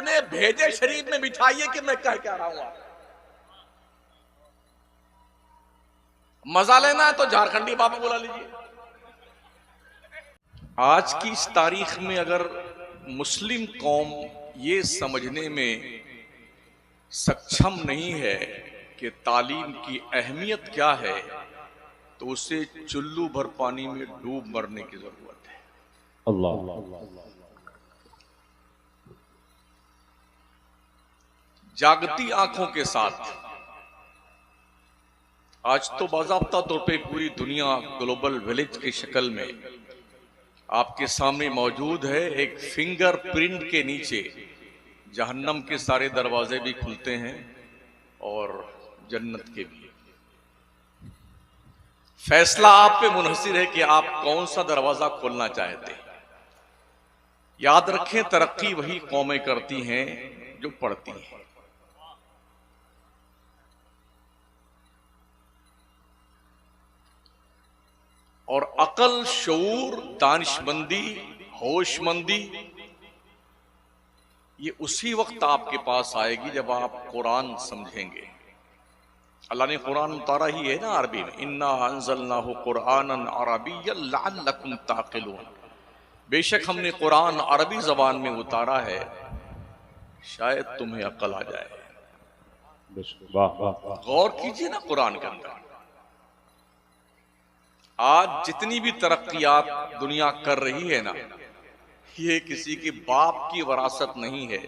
अपने भेजे शरीफ में बिठाइए कि मैं कह क्या रहा हूं। आप मजा लेना है तो झारखंडी बाबा बुला लीजिए। आज की इस तारीख में अगर मुस्लिम कौम ये समझने में सक्षम नहीं है कि तालीम की अहमियत क्या है, तो उसे चुल्लू भर पानी में डूब मरने की जरूरत है। अल्लाह। जागती आंखों के साथ आज तो बाज़ाब्ता तौर पे पूरी दुनिया ग्लोबल विलेज की शक्ल में आपके सामने मौजूद है। एक फिंगर प्रिंट के नीचे जहन्नम के सारे दरवाजे भी खुलते हैं और जन्नत के भी। फैसला आप पे मुनहसिर है कि आप कौन सा दरवाजा खोलना चाहते हैं। याद रखें, तरक्की वही कौमें करती हैं जो पढ़ती हैं। और अकल, शऊर, दानिशमंदी, होशमंदी ये उसी वक्त आपके पास आएगी जब आप कुरान समझेंगे। अल्लाह ने कुरान उतारा ही है ना अरबी में, इन्ना अंज़लनाहु कुरानन अरबिय्यन लअल्लकुम ताक़िलून। बेशक हमने कुरान अरबी जबान में उतारा है, शायद तुम्हें अकल आ जाए। गौर कीजिए ना कुरान के अंदर। आज जितनी भी तरक्कियात दुनिया कर रही है ना, ये किसी के बाप की वरासत नहीं है,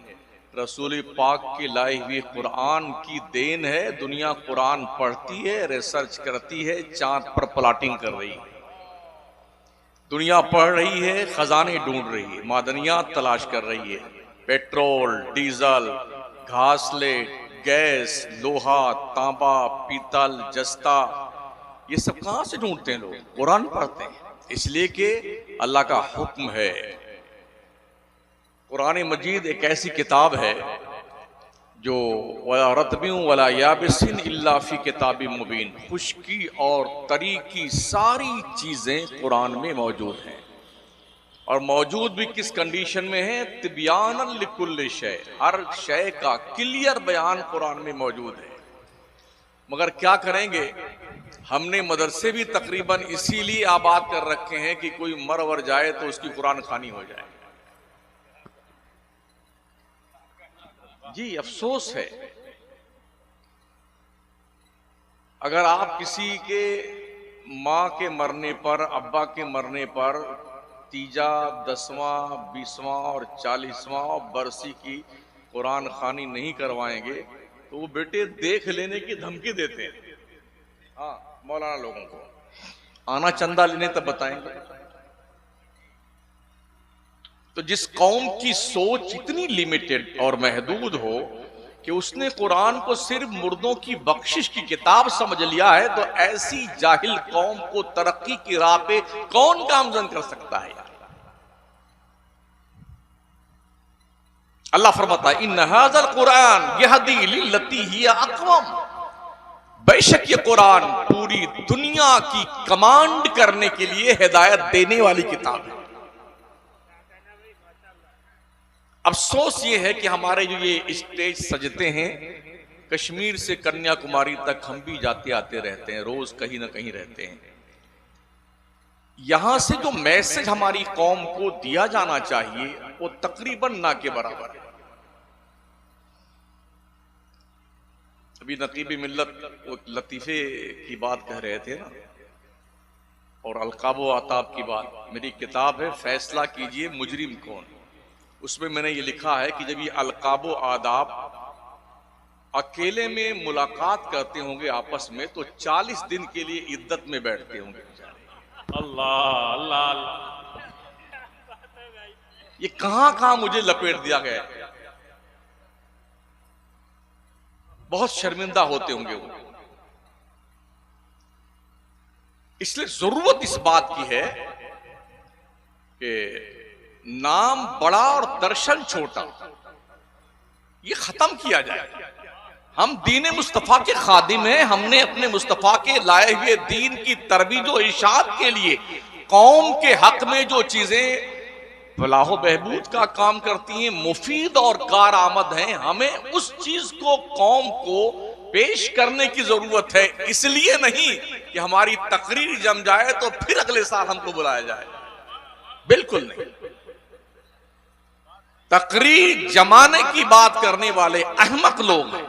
रसूल पाक के लाए हुए कुरान की देन है। दुनिया कुरान पढ़ती है, रिसर्च करती है, चांद पर प्लॉटिंग कर रही है। दुनिया पढ़ रही है, खजाने ढूंढ रही है, मादनियात तलाश कर रही है। पेट्रोल, डीजल, घासलेट, गैस, लोहा, तांबा, पीतल, जस्ता, ये सब कहां से ढूंढते हैं लोग? कुरान पढ़ते हैं। इसलिए कि अल्लाह का हुक्म है। कुरान मजीद एक ऐसी किताब है जो वला रतबिन वला याबिसिन इल्ला फी किताबिन मुबीन, खुश्की और तरी की सारी चीजें कुरान में मौजूद हैं। और मौजूद भी किस कंडीशन में है? तिब्यानन लिकुल्लि शै, हर शय का क्लियर बयान कुरान में मौजूद है। मगर क्या करेंगे, हमने मदरसे भी तकरीबन इसीलिए आबाद कर रखे हैं कि कोई मर वर जाए तो उसकी कुरान खानी हो जाए। जी अफसोस है, अगर आप किसी के माँ के मरने पर, अब्बा के मरने पर तीजा, 10वां, 20वां और 40वां बरसी की कुरान खानी नहीं करवाएंगे तो वो बेटे देख लेने की धमकी देते हैं। हाँ, मौलाना लोगों को आना चंदा लेने तब बताएंगे। तो जिस कौम की सोच इतनी लिमिटेड और महदूद हो कि उसने कुरान को सिर्फ मुर्दों की बख्शिश की किताब समझ लिया है, तो ऐसी जाहिल कौम को तरक्की की राह पे कौन गामजन कर सकता है? अल्लाह फरमाता है, इन्न हाज़ल कुरान यहदी लिल्लती हिया अक़वम। बेशक ये कुरान पूरी दुनिया की कमांड करने के लिए हिदायत देने वाली किताब है। अफसोस ये है कि हमारे जो ये स्टेज सजते हैं, कश्मीर से कन्याकुमारी तक हम भी जाते आते रहते हैं, रोज कहीं ना कहीं रहते हैं। यहां से जो मैसेज हमारी कौम को दिया जाना चाहिए वो तकरीबन ना के बराबर है। अभी नकीबी मिल्लत लतीफे की बात कह रहे थे ना, और अलकाब व आताब की बात। मेरी किताब है फैसला कीजिए मुजरिम कौन, उसमें मैंने ये लिखा है कि जब ये अलकाब व आदाब अकेले में मुलाकात करते होंगे आपस में, तो 40 दिन के लिए इद्दत में बैठते होंगे। अल्लाह अल्लाह अल्लाह, ये कहां कहां मुझे लपेट दिया गया। बहुत शर्मिंदा होते होंगे वो। इसलिए जरूरत इस बात की है कि नाम बड़ा और दर्शन छोटा ये खत्म किया जाए। हम दीन मुस्तफा के खादिम हैं। हमने अपने मुस्तफा के लाए हुए दीन की तरबीज और इरशाद के लिए कौम के हक में जो चीजें फलाह बहबूद का काम करती हैं, मुफीद और कारआमद हैं। हमें उस चीज को कौम को पेश करने की जरूरत है, इसलिए नहीं कि हमारी तकरीर जम जाए तो फिर अगले साल हमको बुलाया जाए, बिल्कुल नहीं। तकरीर जमाने की बात करने वाले अहमक लोग हैं।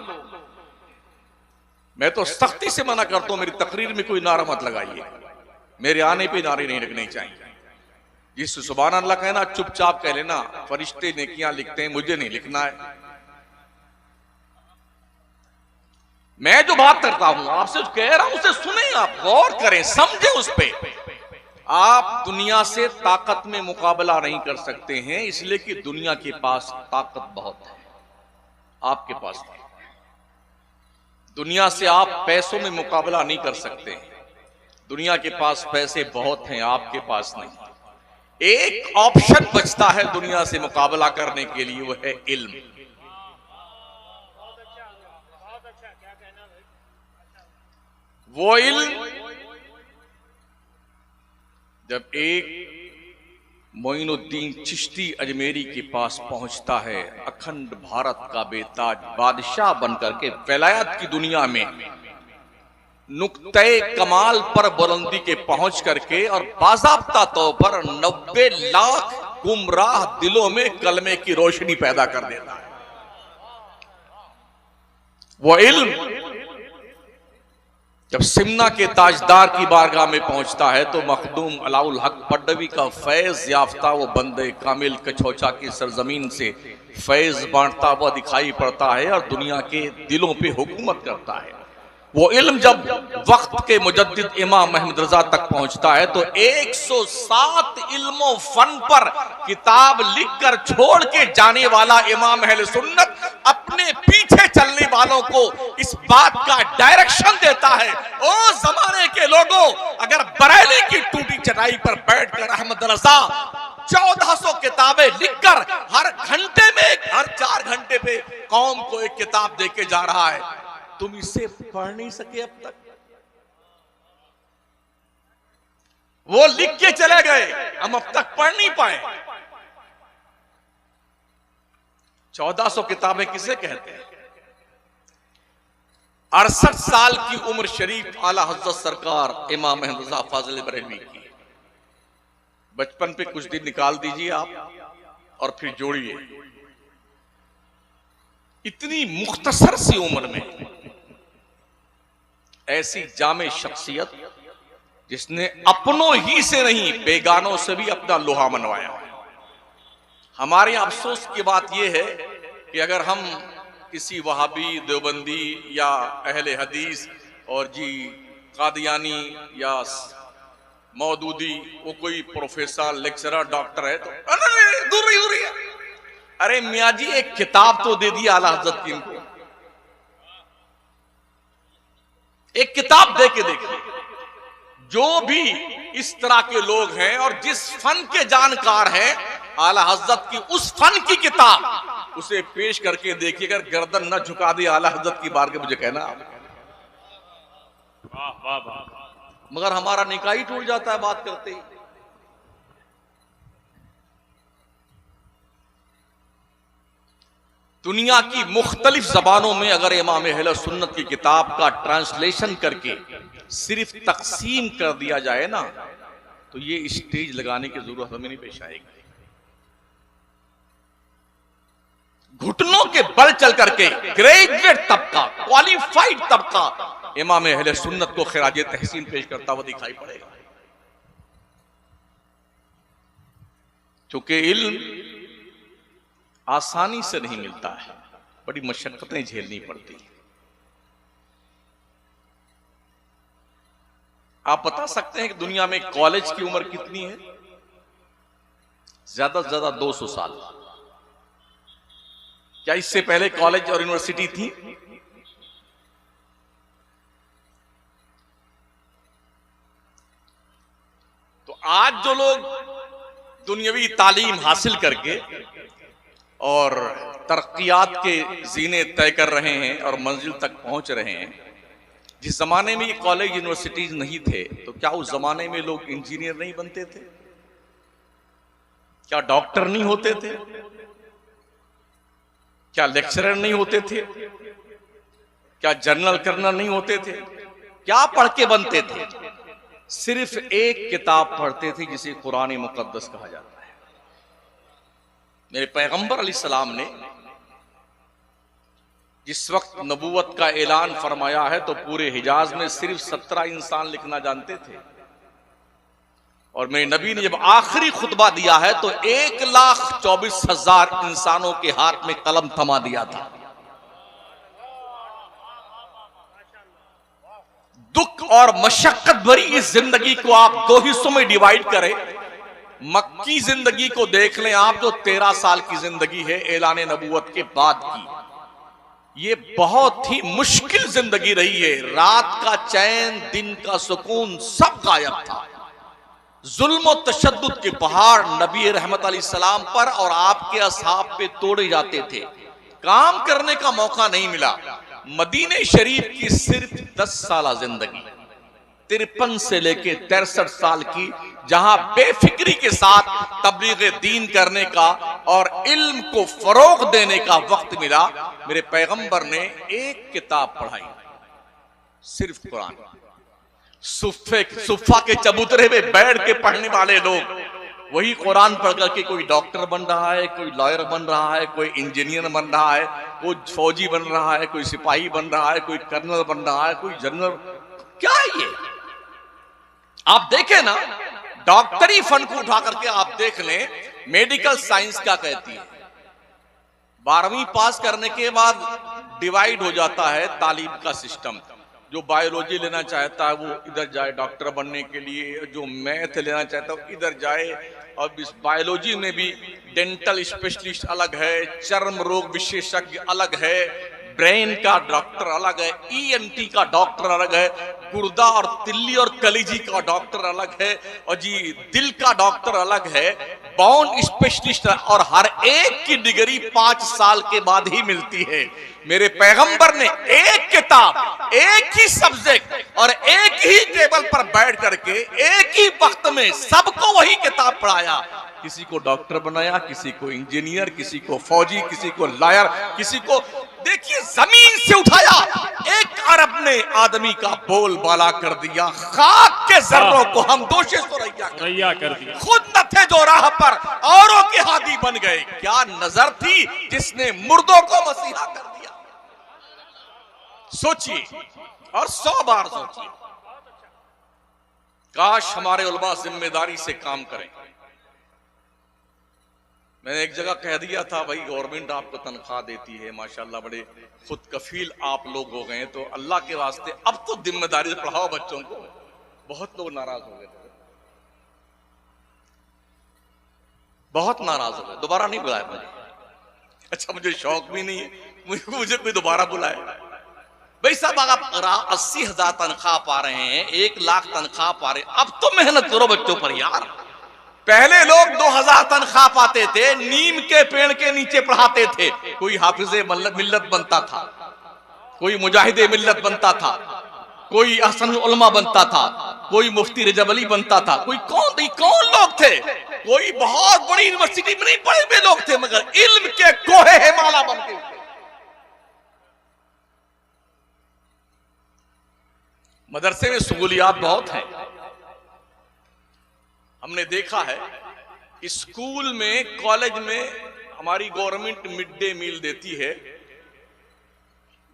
मैं तो सख्ती से मना करता हूं, मेरी तकरीर में कोई नारा मत लगाइए, मेरे आने पे नारे नहीं लगने चाहिए। जिस सुभान अल्लाह कहना चुपचाप कह लेना, फरिश्ते नेकियां लिखते हैं, मुझे नहीं लिखना है। मैं जो बात करता हूं आपसे कह रहा हूं, उसे सुने, आप गौर करें, समझे उस पे। आप दुनिया से ताकत में मुकाबला नहीं कर सकते हैं, इसलिए कि दुनिया के पास ताकत बहुत है, आपके पास नहीं। दुनिया से आप पैसों में मुकाबला नहीं कर सकते हैं, दुनिया के पास पैसे बहुत हैं, आपके पास नहीं। एक ऑप्शन बचता है दुनिया से मुकाबला करने के लिए, वो है इल्म। वो इल्म जब एक मोइनुद्दीन चिश्ती अजमेरी के पास पहुंचता है, अखंड भारत का बेताज बादशाह बनकर के विलायत की दुनिया में नुक्ते कमाल पर बुलंदी के पहुंच करके और बाज़ाब्ता तौर पर 90 लाख गुमराह दिलों में कलमे की रोशनी पैदा कर देता है। वो इल्म जब सिमना के ताजदार की बारगाह में पहुंचता है तो मखदूम अलाउल हक पड्डवी का फैज याफ्ता वो बंदे कामिल कछौचा की सरजमीन से फैज बांटता हुआ दिखाई पड़ता है और दुनिया के दिलों पे हुकूमत करता है। वो इल्म जब वक्त के मुजद्दिद इमाम अहमद रजा तक पहुंचता है तो 107 इल्मों फन पर किताब लिखकर छोड़ के जाने वाला इमाम अहले सुन्नत अपने पीछे चलने वालों को इस बात का डायरेक्शन देता है, ओ जमाने के लोगों, अगर बरेली की टूटी चटाई पर बैठकर अहमद रजा 1400 किताबें लिखकर हर घंटे में, हर 4 घंटे पे कौम को एक किताब देके जा रहा है, तुम इसे पढ़ नहीं सके अब तक? वो लिख के चले गए, हम अब तक पढ़ नहीं पाए। 1400 किताबें किसे कहते हैं? 68 साल की उम्र शरीफ आला हज़रत सरकार इमाम अहमद रज़ा फाज़िल बरेलवी की। बचपन पे कुछ दिन निकाल दीजिए आप और फिर जोड़िए। इतनी मुख्तसर सी उम्र में ऐसी जामे शख्सियत जिसने अपनों ही से नहीं बेगानों से भी अपना लोहा मनवाया। हमारे अफसोस की बात यह है कि अगर हम किसी वहाबी, देवबंदी या अहले हदीस और जी कादियानी या मौदूदी, वो कोई प्रोफेसर, लेक्चरर, डॉक्टर है तो दूर रही है। अरे मियाँ जी, एक किताब तो दे दी आला हज़रत की इनको, एक किताब दे के देखिए। जो भी इस तरह के लोग हैं और जिस फन के जानकार हैं, आला हज़रत की उस फन की किताब उसे पेश करके देखिए। अगर गर्दन न झुका दे आला हज़रत की बार के, मुझे कहना वाह वाह वाह, मगर हमारा निकाह ही टूट जाता है बात करते ही। दुनिया की मुख्तलिफ जबानों में अगर इमाम अहले सुन्नत की किताब का ट्रांसलेशन करके सिर्फ तकसीम कर दिया जाए ना, तो ये स्टेज लगाने की जरूरत हमें नहीं पेश आएगी। घुटनों के बल चल करके ग्रेजुएट तबका, क्वालिफाइड तबका इमाम अहले सुन्नत को खिराज तहसीन पेश करता हुआ दिखाई पड़ेगा। चूंकि इल्म आसानी से नहीं मिलता है, बड़ी मशक्कतें झेलनी पड़ती हैं। आप बता सकते हैं कि दुनिया में कॉलेज की उम्र कितनी है? ज्यादा से ज्यादा 200 साल। क्या इससे पहले कॉलेज और यूनिवर्सिटी थी? तो आज जो लोग दुनियावी तालीम हासिल करके और तरक्कियात के जीने तय कर रहे हैं और मंजिल तक पहुंच रहे हैं, जिस जमाने में ये कॉलेज यूनिवर्सिटीज नहीं थे, तो क्या उस जमाने में लोग इंजीनियर नहीं बनते थे? क्या डॉक्टर नहीं होते थे? क्या लेक्चरर नहीं होते थे? क्या जनरल कर्नल नहीं होते थे? क्या पढ़ के बनते थे? सिर्फ एक किताब पढ़ते थे जिसे कुरान मुकद्दस कहा जाता है। मेरे पैगंबर अलैहिस्सलाम ने जिस वक्त नबूवत का ऐलान फरमाया है तो पूरे हिजाज में सिर्फ 17 इंसान लिखना जानते थे, और मेरे नबी ने जब आखिरी खुतबा दिया है तो 1,24,000 इंसानों के हाथ में कलम थमा दिया था। दुख और मशक्कत भरी इस जिंदगी को आप दो हिस्सों में डिवाइड करें। मक्की जिंदगी को देख लें आप, जो 13 साल की जिंदगी है ऐलान नबूवत के बाद की, ये बहुत ही मुश्किल जिंदगी रही है। रात का चैन, दिन का सुकून सब गायब था। जुल्म और तशद्दुद के पहाड़ नबी रहमत अलैहिस्सलाम पर और आपके असहाब पे तोड़े जाते थे। काम करने का मौका नहीं मिला। मदीने शरीफ की सिर्फ 10 साल जिंदगी, 53 से लेके 63 साल की, जहां बेफिक्री के साथ तबलीग दीन करने का और इल्म को फरोग देने का वक्त मिला, मेरे पैगंबर ने एक किताब पढ़ाई, सिर्फ कुरान। सुफ़ा के चबूतरे में बैठ के पढ़ने वाले लोग वही कुरान पढ़ करके कोई डॉक्टर बन रहा है, कोई लॉयर बन रहा है, कोई इंजीनियर बन रहा है, कोई फौजी बन रहा है, कोई सिपाही बन रहा है, कोई कर्नल बन रहा है, कोई जनरल। क्या है ये? आप देखें ना, डॉक्टरी फन को उठा करके आप देख लें, मेडिकल साइंस क्या कहती है। 12वीं पास करने के बाद डिवाइड हो जाता है तालीम का सिस्टम। जो बायोलॉजी लेना चाहता है वो इधर जाए डॉक्टर बनने के लिए, जो मैथ लेना चाहता है इधर जाए। और इस बायोलॉजी में भी डेंटल स्पेशलिस्ट अलग है, चर्म रोग विशेषज्ञ अलग है, ब्रेन का डॉक्टर अलग है, ENT का डॉक्टर अलग है, गुर्दा और तिल्ली और कलीजी का डॉक्टर अलग है, और जी दिल का डॉक्टर अलग है, बोन स्पेशलिस्ट, और हर एक की डिग्री 5 साल के बाद ही मिलती है। मेरे पैगंबर ने एक किताब, एक ही सब्जेक्ट और एक ही टेबल पर बैठ करके एक ही वक्त में सबको वही किताब पढ़ाया। किसी को डॉक्टर बनाया, किसी को इंजीनियर, किसी को फौजी, किसी को लॉयर, किसी को, देखिए, जमीन से उठाया। एक अरब ने आदमी का बोल बाला कर दिया। खाक के जर्रों को हम दोषे रैया कर दिया। खुद न थे जो राह पर, औरों के हादी बन गए। क्या नजर थी जिसने मुर्दों को मसीहा कर दिया। सोचिए और 100 बार सोचिए। काश हमारे उलमा जिम्मेदारी से काम करें। मैंने एक जगह कह दिया था, भाई गवर्नमेंट आपको तनख्वाह देती है, माशाल्लाह बड़े खुद कफील आप लोग हो गए, तो अल्लाह के वास्ते अब तो जिम्मेदारी से पढ़ाओ बच्चों को। बहुत लोग नाराज हो गए थे, बहुत नाराज हो गए, दोबारा नहीं बुलाया मुझे। अच्छा, मुझे शौक भी नहीं है मुझे कोई दोबारा बुलाए। भाई साहब, आप 80,000 तनख्वाह पा रहे हैं, 1 लाख तनख्वाह पा रहे हैं, अब तो मेहनत करो बच्चों पर यार। पहले लोग 2,000 तनख्वाह पाते थे, नीम के पेड़ के नीचे पढ़ाते थे। कोई हाफिजे मिल्लत बनता था, कोई मुजाहिदे मिल्लत बनता था, कोई अहसन उलमा बनता था, कोई मुफ्ती रजब अली बनता था, कोई कौन लोग थे। कोई बहुत बड़ी यूनिवर्सिटी में नहीं पढ़े हुए लोग थे, मगर इल्म के कोहे हिमालय बन गए। मदरसे में सहूलियात बहुत हैं। हमने देखा है स्कूल में, कॉलेज में हमारी गवर्नमेंट मिड डे मील देती है,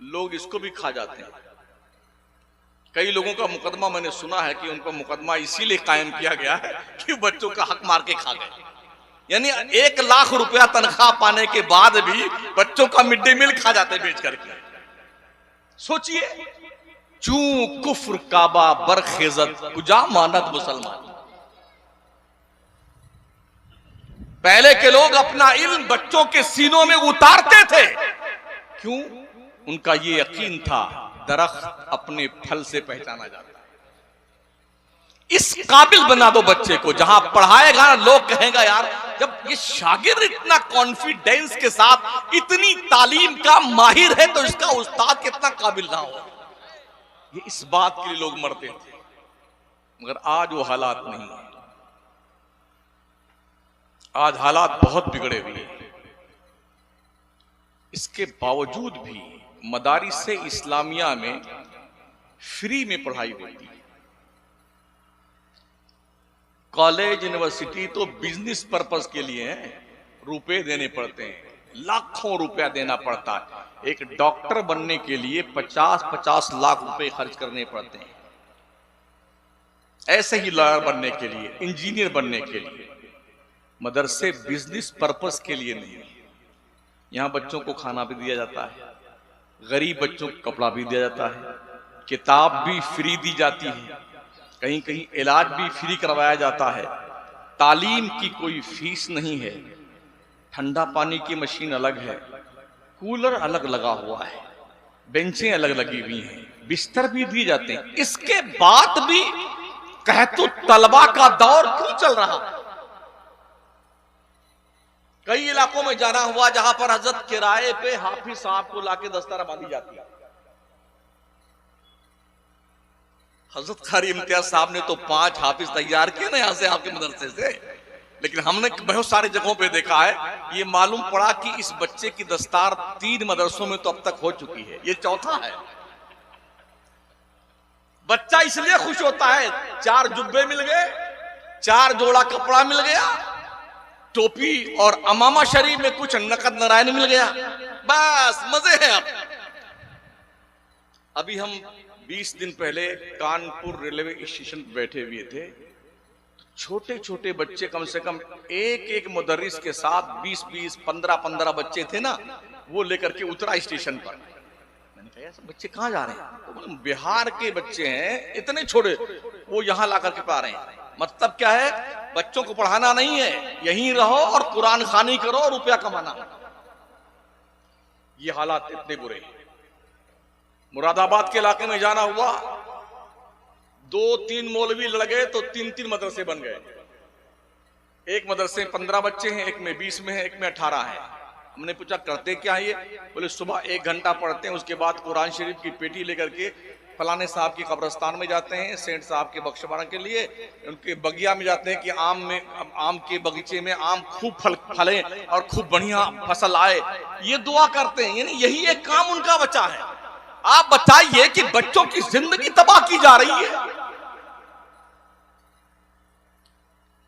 लोग इसको भी खा जाते हैं। कई लोगों का मुकदमा मैंने सुना है कि उनका मुकदमा इसीलिए कायम किया गया है कि बच्चों का हक मार के खा गए। यानी 1 लाख रुपया तनख्वाह पाने के बाद भी बच्चों का मिड डे मील खा जाते बेच करके। सोचिए, चू कुफ्र काबा बरखेजत कुजा मानत मुसलमान। पहले के लोग अपना इल्म बच्चों के सीनों में उतारते थे। क्यों? उनका ये यकीन था, दरख्त अपने फल से पहचाना जाता है। इस काबिल बना दो बच्चे को, जहां पढ़ाएगा लोग कहेंगे यार, जब ये शागिर्द इतना कॉन्फिडेंस के साथ इतनी तालीम का माहिर है तो इसका उस्ताद कितना काबिल ना हो। ये इस बात के लिए लोग मरते थे, मगर आज वो हालात नहीं है। आज हालात बहुत बिगड़े हुए हैं। इसके बावजूद भी मदारिस इस्लामिया में फ्री में पढ़ाई होती है। कॉलेज यूनिवर्सिटी तो बिजनेस पर्पस के लिए है, रुपए देने पड़ते हैं, लाखों रुपया देना पड़ता है। एक डॉक्टर बनने के लिए 50-50 लाख रुपए खर्च करने पड़ते हैं। ऐसे ही लॉयर बनने के लिए, इंजीनियर बनने के लिए। मदरसे बिजनेस पर्पस के लिए नहीं। यहां बच्चों को खाना भी दिया जाता है, गरीब बच्चों को कपड़ा भी दिया जाता है, किताब भी फ्री दी जाती है, कहीं कहीं इलाज भी फ्री करवाया जाता है, तालीम की कोई फीस नहीं है, ठंडा पानी की मशीन अलग है, कूलर अलग लगा हुआ है, बेंचें अलग लगी हुई हैं, बिस्तर भी दिए जाते हैं। इसके बाद भी कहतु तलबा का दौर क्यों चल रहा है? कई इलाकों में जाना हुआ जहां पर हजरत किराए पे हाफिज साहब को लाके दस्तार बांधी जाती है। हजरत कारी इम्तियाज साहब ने तो 5 हाफिज तैयार किए ना यहां से, आपके मदरसे से। लेकिन हमने बहुत सारे जगहों पे देखा है, ये मालूम पड़ा कि इस बच्चे की दस्तार 3 मदरसों में तो अब तक हो चुकी है, ये चौथा है। बच्चा इसलिए खुश होता है, 4 जुब्बे मिल गए, 4 जोड़ा कपड़ा मिल गया, टोपी और अमामा शरीफ में कुछ नकद नारायण मिल गया, बस मजे हैं। अभी हम 20 दिन पहले कानपुर रेलवे स्टेशन पर बैठे हुए थे। छोटे छोटे बच्चे, कम से कम एक मुदर्रिस के साथ 20-20, 15-15 बच्चे थे ना, वो लेकर के उतरा स्टेशन पर। मैंने कहा यार बच्चे कहाँ जा रहे हैं? तो बिहार के बच्चे हैं, इतने छोटे, वो यहाँ ला करके पा रहे हैं। मतलब क्या है? बच्चों को पढ़ाना नहीं है, यहीं रहो और कुरान खानी करो और रुपया कमाना। ये हालात इतने बुरे हैं। मुरादाबाद के इलाके में जाना हुआ, 2-3 मौलवी लड़ गए तो 3-3 मदरसे बन गए। एक मदरसे में 15 बच्चे हैं, एक में 20 में है, एक में 18 है। हमने पूछा करते क्या है ये? बोले सुबह 1 घंटा पढ़ते हैं, उसके बाद कुरान शरीफ की पेटी लेकर के फलाने साहब की कब्रिस्तान में जाते हैं, सेठ साहब के बख्शवाना के लिए, उनके बगिया में जाते हैं कि आम के बगीचे में आम खूब फले और खूब बढ़िया फसल आए, ये दुआ करते हैं। यानी यही एक काम उनका बचा है। आप बताइए कि बच्चों की जिंदगी तबाह की जा रही है।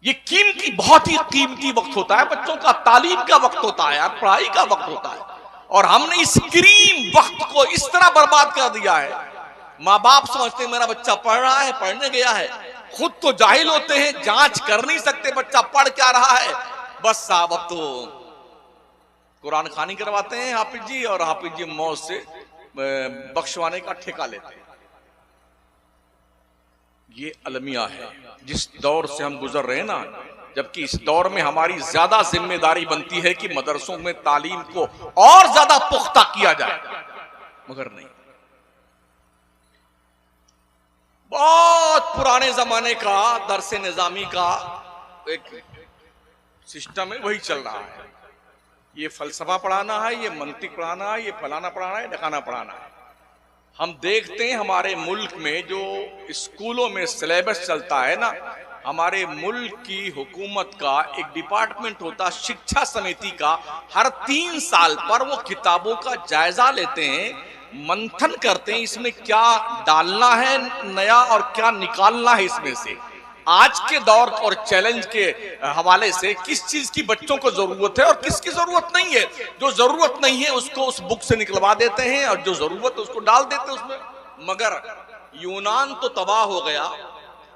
ये कीमती, बहुत ही कीमती वक्त होता है बच्चों का, तालीम का वक्त होता है, पढ़ाई का वक्त होता है, और हमने इस करीम वक्त को इस तरह बर्बाद कर दिया है। माँ बाप समझते हैं मेरा बच्चा पढ़ रहा है, पढ़ने गया है, खुद तो जाहिल होते हैं, जांच कर नहीं सकते बच्चा पढ़ क्या रहा है। बस साहब अब तो कुरान खानी करवाते हैं हाफिज जी, और हाफिज जी मौत से बख्शवाने का ठेका लेते हैं। ये अलमिया है जिस दौर से हम गुजर रहे हैं ना, जबकि इस दौर में हमारी ज्यादा जिम्मेदारी बनती है कि मदरसों में तालीम को और ज्यादा पुख्ता किया जाए, मगर नहीं। बहुत पुराने जमाने का दरसे निजामी का एक सिस्टम है, वही चल रहा है। ये फलसफा पढ़ाना है, ये मंतिक पढ़ाना है, ये फलाना पढ़ाना है, ढकाना पढ़ाना है। हम देखते हैं हमारे मुल्क में जो स्कूलों में सिलेबस चलता है ना, हमारे मुल्क की हुकूमत का एक डिपार्टमेंट होता शिक्षा समिति का, हर 3 साल पर वो किताबों का जायजा लेते हैं, मंथन करते हैं, इसमें क्या डालना है नया और क्या निकालना है इसमें से। आज के दौर और चैलेंज के हवाले से किस चीज की बच्चों को जरूरत है और किसकी जरूरत नहीं है। जो जरूरत नहीं है उसको उस बुक से निकलवा देते हैं, और जो जरूरत है उसको डाल देते हैं उसमें। मगर यूनान तो तबाह हो गया,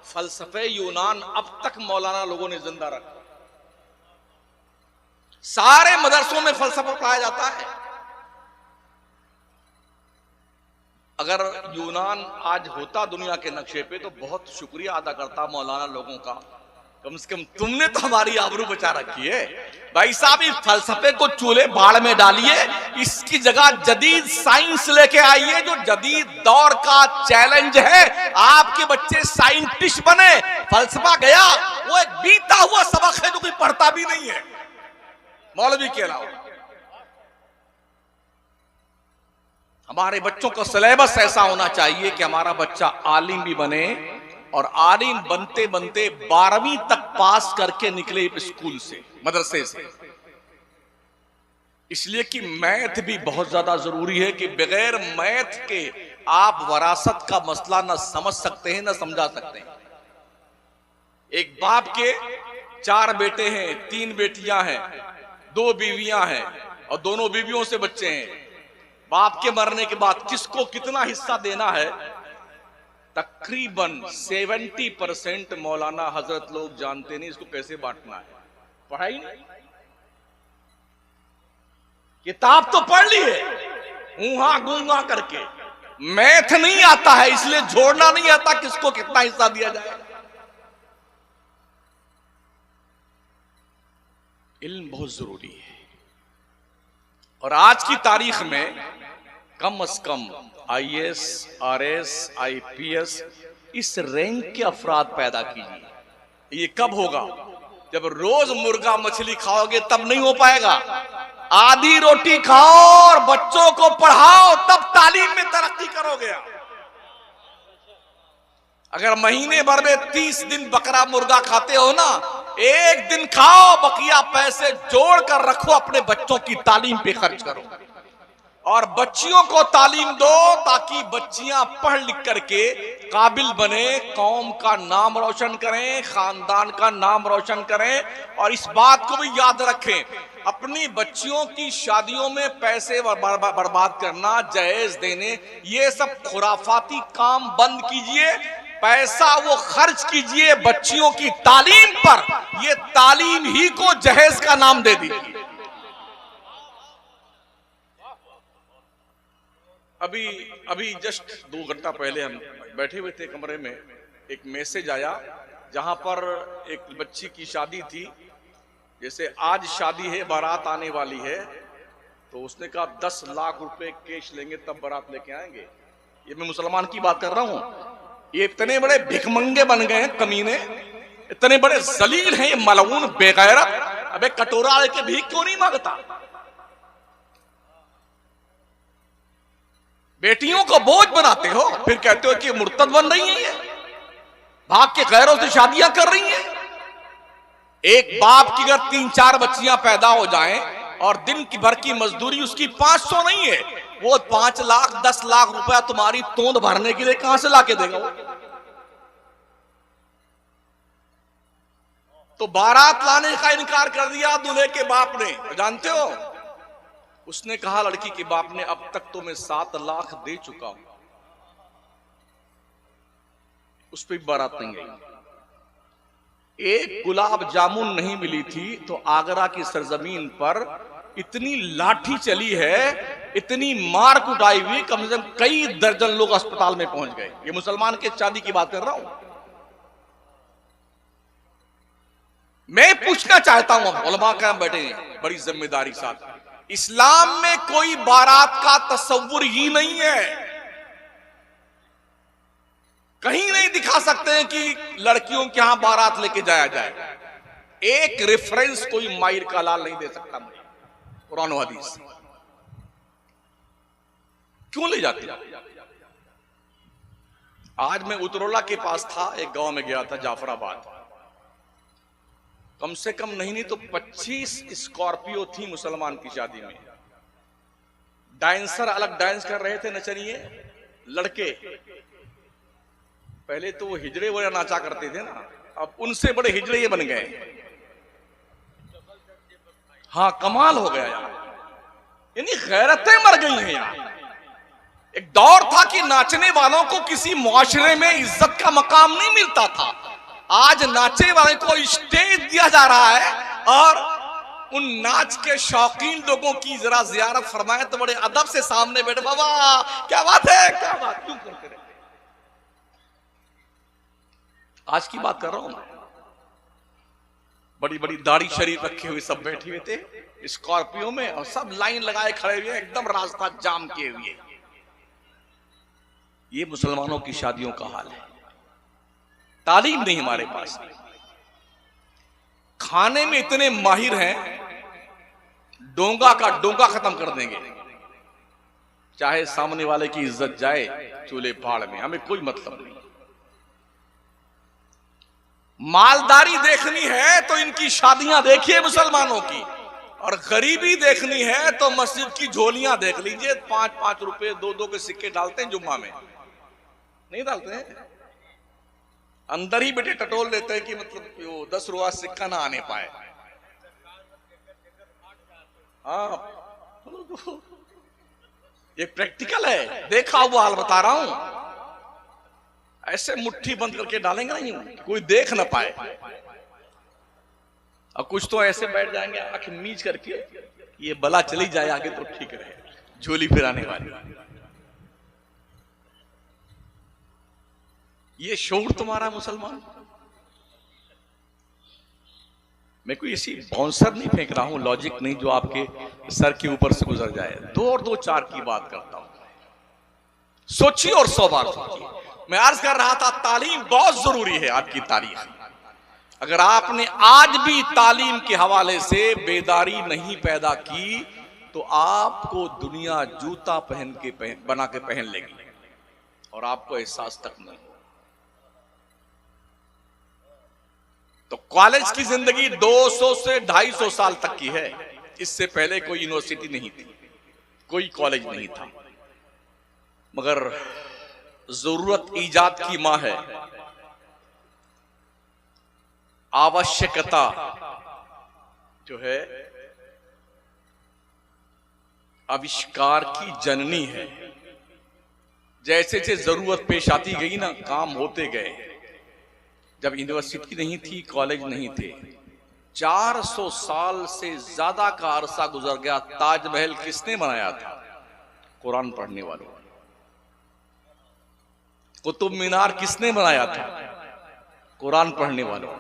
फलसफे यूनान अब तक मौलाना लोगों ने जिंदा रखा। सारे मदरसों में फलसफा पढ़ाया जाता है। अगर यूनान आज होता दुनिया के नक्शे पे तो बहुत शुक्रिया अदा करता मौलाना लोगों का, कम से कम तुमने तो हमारी आबरू बचा रखी है। भाई साहब इस फलसफे को चूल्हे बाढ़ में डालिए, इसकी जगह जदीद साइंस लेके आइए, जो जदीद दौर का चैलेंज है। आपके बच्चे साइंटिस्ट बने, फलसफा गया, वो एक बीता हुआ सबक है जो कोई पढ़ता भी नहीं है मौलवी के अलावा। हमारे बच्चों का सिलेबस ऐसा होना चाहिए कि हमारा बच्चा आलिम भी बने, और आलिम बनते बनते 12वीं तक पास करके निकले स्कूल से, मदरसे से। इसलिए कि मैथ भी बहुत ज्यादा जरूरी है कि बगैर मैथ के आप वरासत का मसला ना समझ सकते हैं ना समझा सकते हैं। एक बाप के 4 बेटे हैं, 3 बेटियां हैं, 2 बीवियां हैं और दोनों बीवियों से बच्चे हैं। बाप के मरने के बाद किसको कितना हिस्सा देना है, तकरीबन 70% मौलाना हजरत लोग जानते नहीं इसको कैसे बांटना है। पढ़ाई नहीं, किताब तो पढ़ ली है ऊहा गूंगा करके, मैथ नहीं आता है, इसलिए जोड़ना नहीं आता किसको कितना हिस्सा दिया जाए। इल्म बहुत जरूरी है और आज की तारीख में कम से कम IAS, RS, IPS इस रैंक के अफराद पैदा कीजिए। ये कब होगा? जब रोज मुर्गा मछली खाओगे तब नहीं हो पाएगा। आधी रोटी खाओ और बच्चों को पढ़ाओ तब तालीम में तरक्की करोगे। अगर महीने भर में 30 दिन बकरा मुर्गा खाते हो ना, एक दिन खाओ, बकिया पैसे जोड़ कर रखो, अपने बच्चों की तालीम पे खर्च करो और बच्चियों को तालीम दो ताकि बच्चियां पढ़ लिख करके काबिल बने, कौम का नाम रोशन करें, खानदान का नाम रोशन करें। और इस बात को भी याद रखें, अपनी बच्चियों की शादियों में पैसे बर्बाद करना, जहेज देने, ये सब खुराफाती काम बंद कीजिए। पैसा वो खर्च कीजिए बच्चियों की तालीम पर। ये तालीम ही को जहेज का नाम दे दीजिए। अभी जस्ट 2 घंटा पहले हम बैठे हुए थे कमरे में, एक मैसेज आया जहां पर एक बच्ची की शादी थी। जैसे आज शादी है, बारात आने वाली है, तो उसने कहा 10 लाख रुपए कैश लेंगे तब बारात लेके आएंगे। ये मैं मुसलमान की बात कर रहा हूं। ये इतने बड़े भिखमंगे बन गए हैं, कमीने, इतने बड़े जलील हैं ये मलऊन बेगैरत। अबे कटोरा लेके भीख क्यों नहीं मांगता? बेटियों को बोझ बनाते हो, फिर कहते हो कि मुर्तद बन रही हैं ये, भाग के गैरों से शादियां कर रही हैं। एक बाप की अगर 3-4 बच्चियां पैदा हो जाएं और दिन की भर की मजदूरी उसकी 500 नहीं है, वो 5 लाख 10 लाख रुपया तुम्हारी तोंद भरने के लिए कहां से लाके देगा वो? तो बारात लाने का इनकार कर दिया दूल्हे के बाप ने। जानते हो, उसने कहा लड़की के बाप ने, अब तक तो मैं 7 लाख दे चुका हूं, उस पर बारात नहीं गई। एक गुलाब जामुन नहीं मिली थी तो आगरा की सरजमीन पर इतनी लाठी चली है, इतनी मार कुटाई हुई, कम से कम कई दर्जन लोग अस्पताल में पहुंच गए। ये मुसलमान के शादी की बात कर रहा हूं। मैं पूछना चाहता हूं, उलमा का बैठे हैं बड़ी जिम्मेदारी साथ, इस्लाम में कोई बारात का तस्वुर ही नहीं है। कहीं नहीं दिखा सकते हैं कि लड़कियों के यहां बारात लेके जाया जाए। एक रेफरेंस कोई माहिर का लाल नहीं दे सकता मुझे कुरान और हदीस। क्यों ले जाते? आज मैं उतरोला के पास था, एक गांव में गया था, जाफराबाद। कम से कम नहीं तो 25 स्कॉर्पियो थी मुसलमान की शादी में। डांसर अलग डांस कर रहे थे, नचनिए लड़के। पहले तो वो हिजड़े वगैरह नाचा करते थे ना, अब उनसे बड़े हिजड़े ये बन गए। हाँ, कमाल हो गया यार, यानी गैरतें मर गई हैं यार। एक दौर था कि नाचने वालों को किसी मुआशरे में इज्जत का मकाम नहीं मिलता था। आज नाचे वाले को स्टेज दिया जा रहा है और उन नाच के शौकीन लोगों की जरा जियारत फरमाए तो बड़े अदब से सामने बैठे, बाबा क्या बात है, क्या बात, क्यों करते रहे। आज की बात कर रहा हूं मैं। बड़ी बड़ी दाढ़ी शरीफ रखे हुए सब बैठे हुए थे स्कॉर्पियो में और सब लाइन लगाए खड़े हुए, एकदम रास्ता जाम किए हुए। ये मुसलमानों की शादियों का हाल है। तालीम नहीं हमारे पास, खाने में इतने माहिर हैं, डोंगा का डोंगा खत्म कर देंगे, चाहे सामने वाले की इज्जत जाए चूल्हे पहाड़ में, हमें कोई मतलब नहीं। मालदारी देखनी है तो इनकी शादियां देखिए मुसलमानों की, और गरीबी देखनी है तो मस्जिद की झोलियां देख लीजिए। 5-5 रुपए 2-2 के सिक्के डालते हैं जुम्मा में, नहीं डालते हैं, अंदर ही बेटे टटोल लेते हैं कि मतलब वो 10 रुपया सिक्का ना आने पाए। हाँ, ये प्रैक्टिकल है, देखा हुआ हाल बता रहा हूं। ऐसे मुट्ठी बंद करके डालेंगे नहीं, कोई देख ना पाए। और कुछ तो ऐसे बैठ जाएंगे आंख मीच करके, ये बला चली जाए आगे तो ठीक रहे, झोली फिराने वाली। ये शौर तुम्हारा मुसलमान। मैं कोई इसी बाउंसर नहीं फेंक रहा हूं, लॉजिक नहीं जो आपके सर के ऊपर से गुजर जाए। 2 और 2 4 की बात करता हूं, सोचिए और 100 बार सोचिए। मैं अर्ज कर रहा था तालीम बहुत जरूरी है। आपकी तारीख, अगर आपने आज भी तालीम के हवाले से बेदारी नहीं पैदा की तो आपको दुनिया जूता बना के पहन लेगी और आपको एहसास तक नहीं हो। तो कॉलेज की जिंदगी 200 से 250 साल तक की है। इससे पहले कोई यूनिवर्सिटी नहीं थी, कोई कॉलेज नहीं था, मगर जरूरत ईजाद की मां है, आवश्यकता जो है आविष्कार की जननी है। जैसे जैसे जरूरत पेश आती गई ना, काम होते गए। जब यूनिवर्सिटी नहीं थी, कॉलेज नहीं थे, 400 साल से ज्यादा का अरसा गुजर गया। ताजमहल किसने बनाया था? कुरान पढ़ने वालों। कुतुब मीनार किसने बनाया था? कुरान पढ़ने वालों।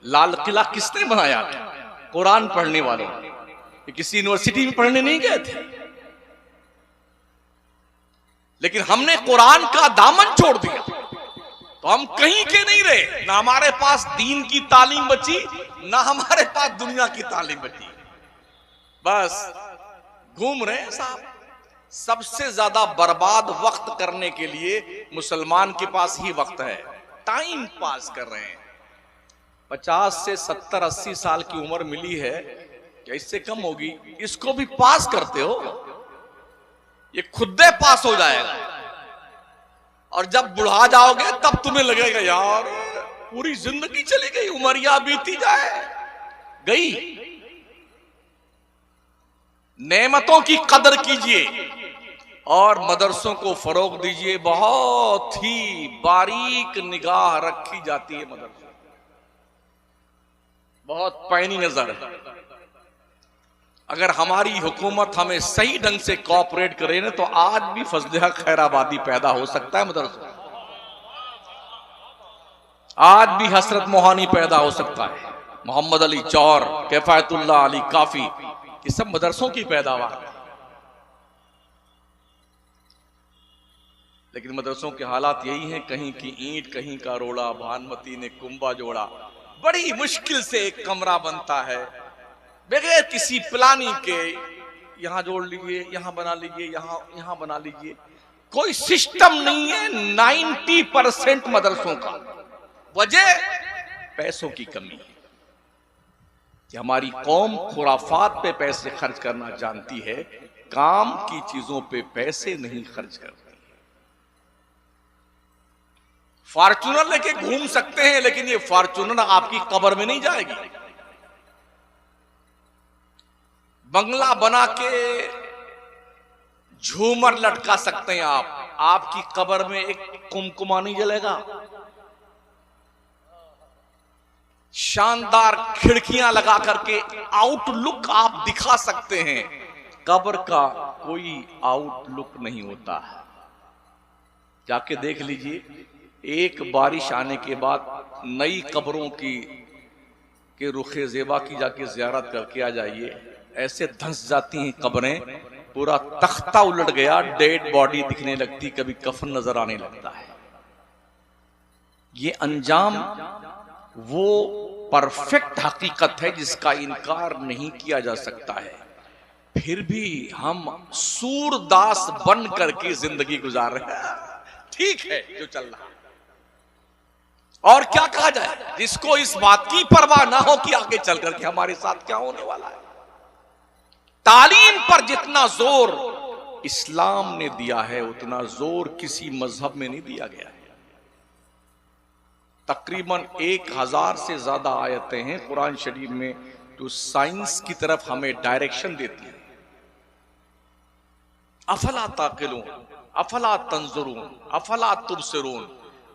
लाल किला किसने बनाया था? कुरान पढ़ने वालों। किसी यूनिवर्सिटी में पढ़ने नहीं गए थे, लेकिन हमने कुरान का दामन छोड़ दिया तो हम कहीं के नहीं रहे। ना हमारे पास दीन की तालीम बची, ना हमारे पास दुनिया की तालीम बची, बस घूम रहे हैं साहब। सबसे ज्यादा बर्बाद वक्त करने के लिए मुसलमान के पास ही वक्त है, टाइम पास कर रहे हैं। 50 से 70-80 साल की उम्र मिली है, क्या इससे कम होगी? इसको भी पास करते हो, ये खुदे पास हो जाएगा। और जब बुढ़ा जाओगे तब तुम्हें लगेगा यार पूरी जिंदगी चली गई, उमरिया बीती जाए गई। नेमतों की कदर कीजिए और मदरसों को फरोग दीजिए। बहुत ही बारीक निगाह रखी जाती है मदरसों, बहुत पैनी नजर है। अगर हमारी हुकूमत हमें सही ढंग से कोऑपरेट करे ना तो आज भी फजलहा खैराबादी पैदा हो सकता है मदरसों, आज भी हसरत मोहानी पैदा हो सकता है, मोहम्मद अली चौर, किफायतुल्लाह अली काफी, ये सब मदरसों की पैदावार है। लेकिन मदरसों के हालात यही हैं, कहीं की ईंट कहीं का रोड़ा, भानुमती ने कुंबा जोड़ा। बड़ी मुश्किल से एक कमरा बनता है बगैर किसी प्लानिंग के, यहां जोड़ लीजिए, यहां बना लीजिए, यहां बना लीजिए, कोई सिस्टम नहीं है 90% मदरसों का। वजह पैसों की कमी है कि हमारी कौम खुराफात पे पैसे खर्च करना जानती है, काम की चीजों पे पैसे नहीं खर्च करती। फॉर्च्यूनर लेके घूम सकते हैं, लेकिन ये फॉर्च्यूनर आपकी कब्र में नहीं जाएगी। बंगला बना के झूमर लटका सकते हैं आप, आपकी कब्र में एक कुमकुमा नहीं जलेगा। शानदार खिड़कियां लगा करके आउटलुक आप दिखा सकते हैं, कब्र का कोई आउटलुक नहीं होता है। जाके देख लीजिए, एक बारिश आने के बाद नई कब्रों के रुखे ज़ेबा की जाके ज़ियारत करके आ जाइए, ऐसे धंस जाती हैं कब्रें, पूरा तख्ता उलट गया, डेड बॉडी दिखने लगती, कभी कफन नजर आने लगता है। ये अंजाम वो परफेक्ट हकीकत है जिसका इनकार नहीं किया जा सकता है। फिर भी हम सूरदास बन करके जिंदगी गुजार रहे हैं। ठीक है जो चल रहा है, और क्या कहा जाए, जिसको इस बात की परवाह ना हो कि आगे चल करके हमारे साथ क्या होने वाला है। तालीम पर जितना जोर इस्लाम ने दिया है उतना जोर किसी मजहब में नहीं दिया गया है। तकरीबन 1000 से ज्यादा आयतें हैं कुरान शरीफ में जो साइंस की तरफ हमें डायरेक्शन देती है। अफला ताकिलून, अफला तंजुरून, अफला तुबसिरून,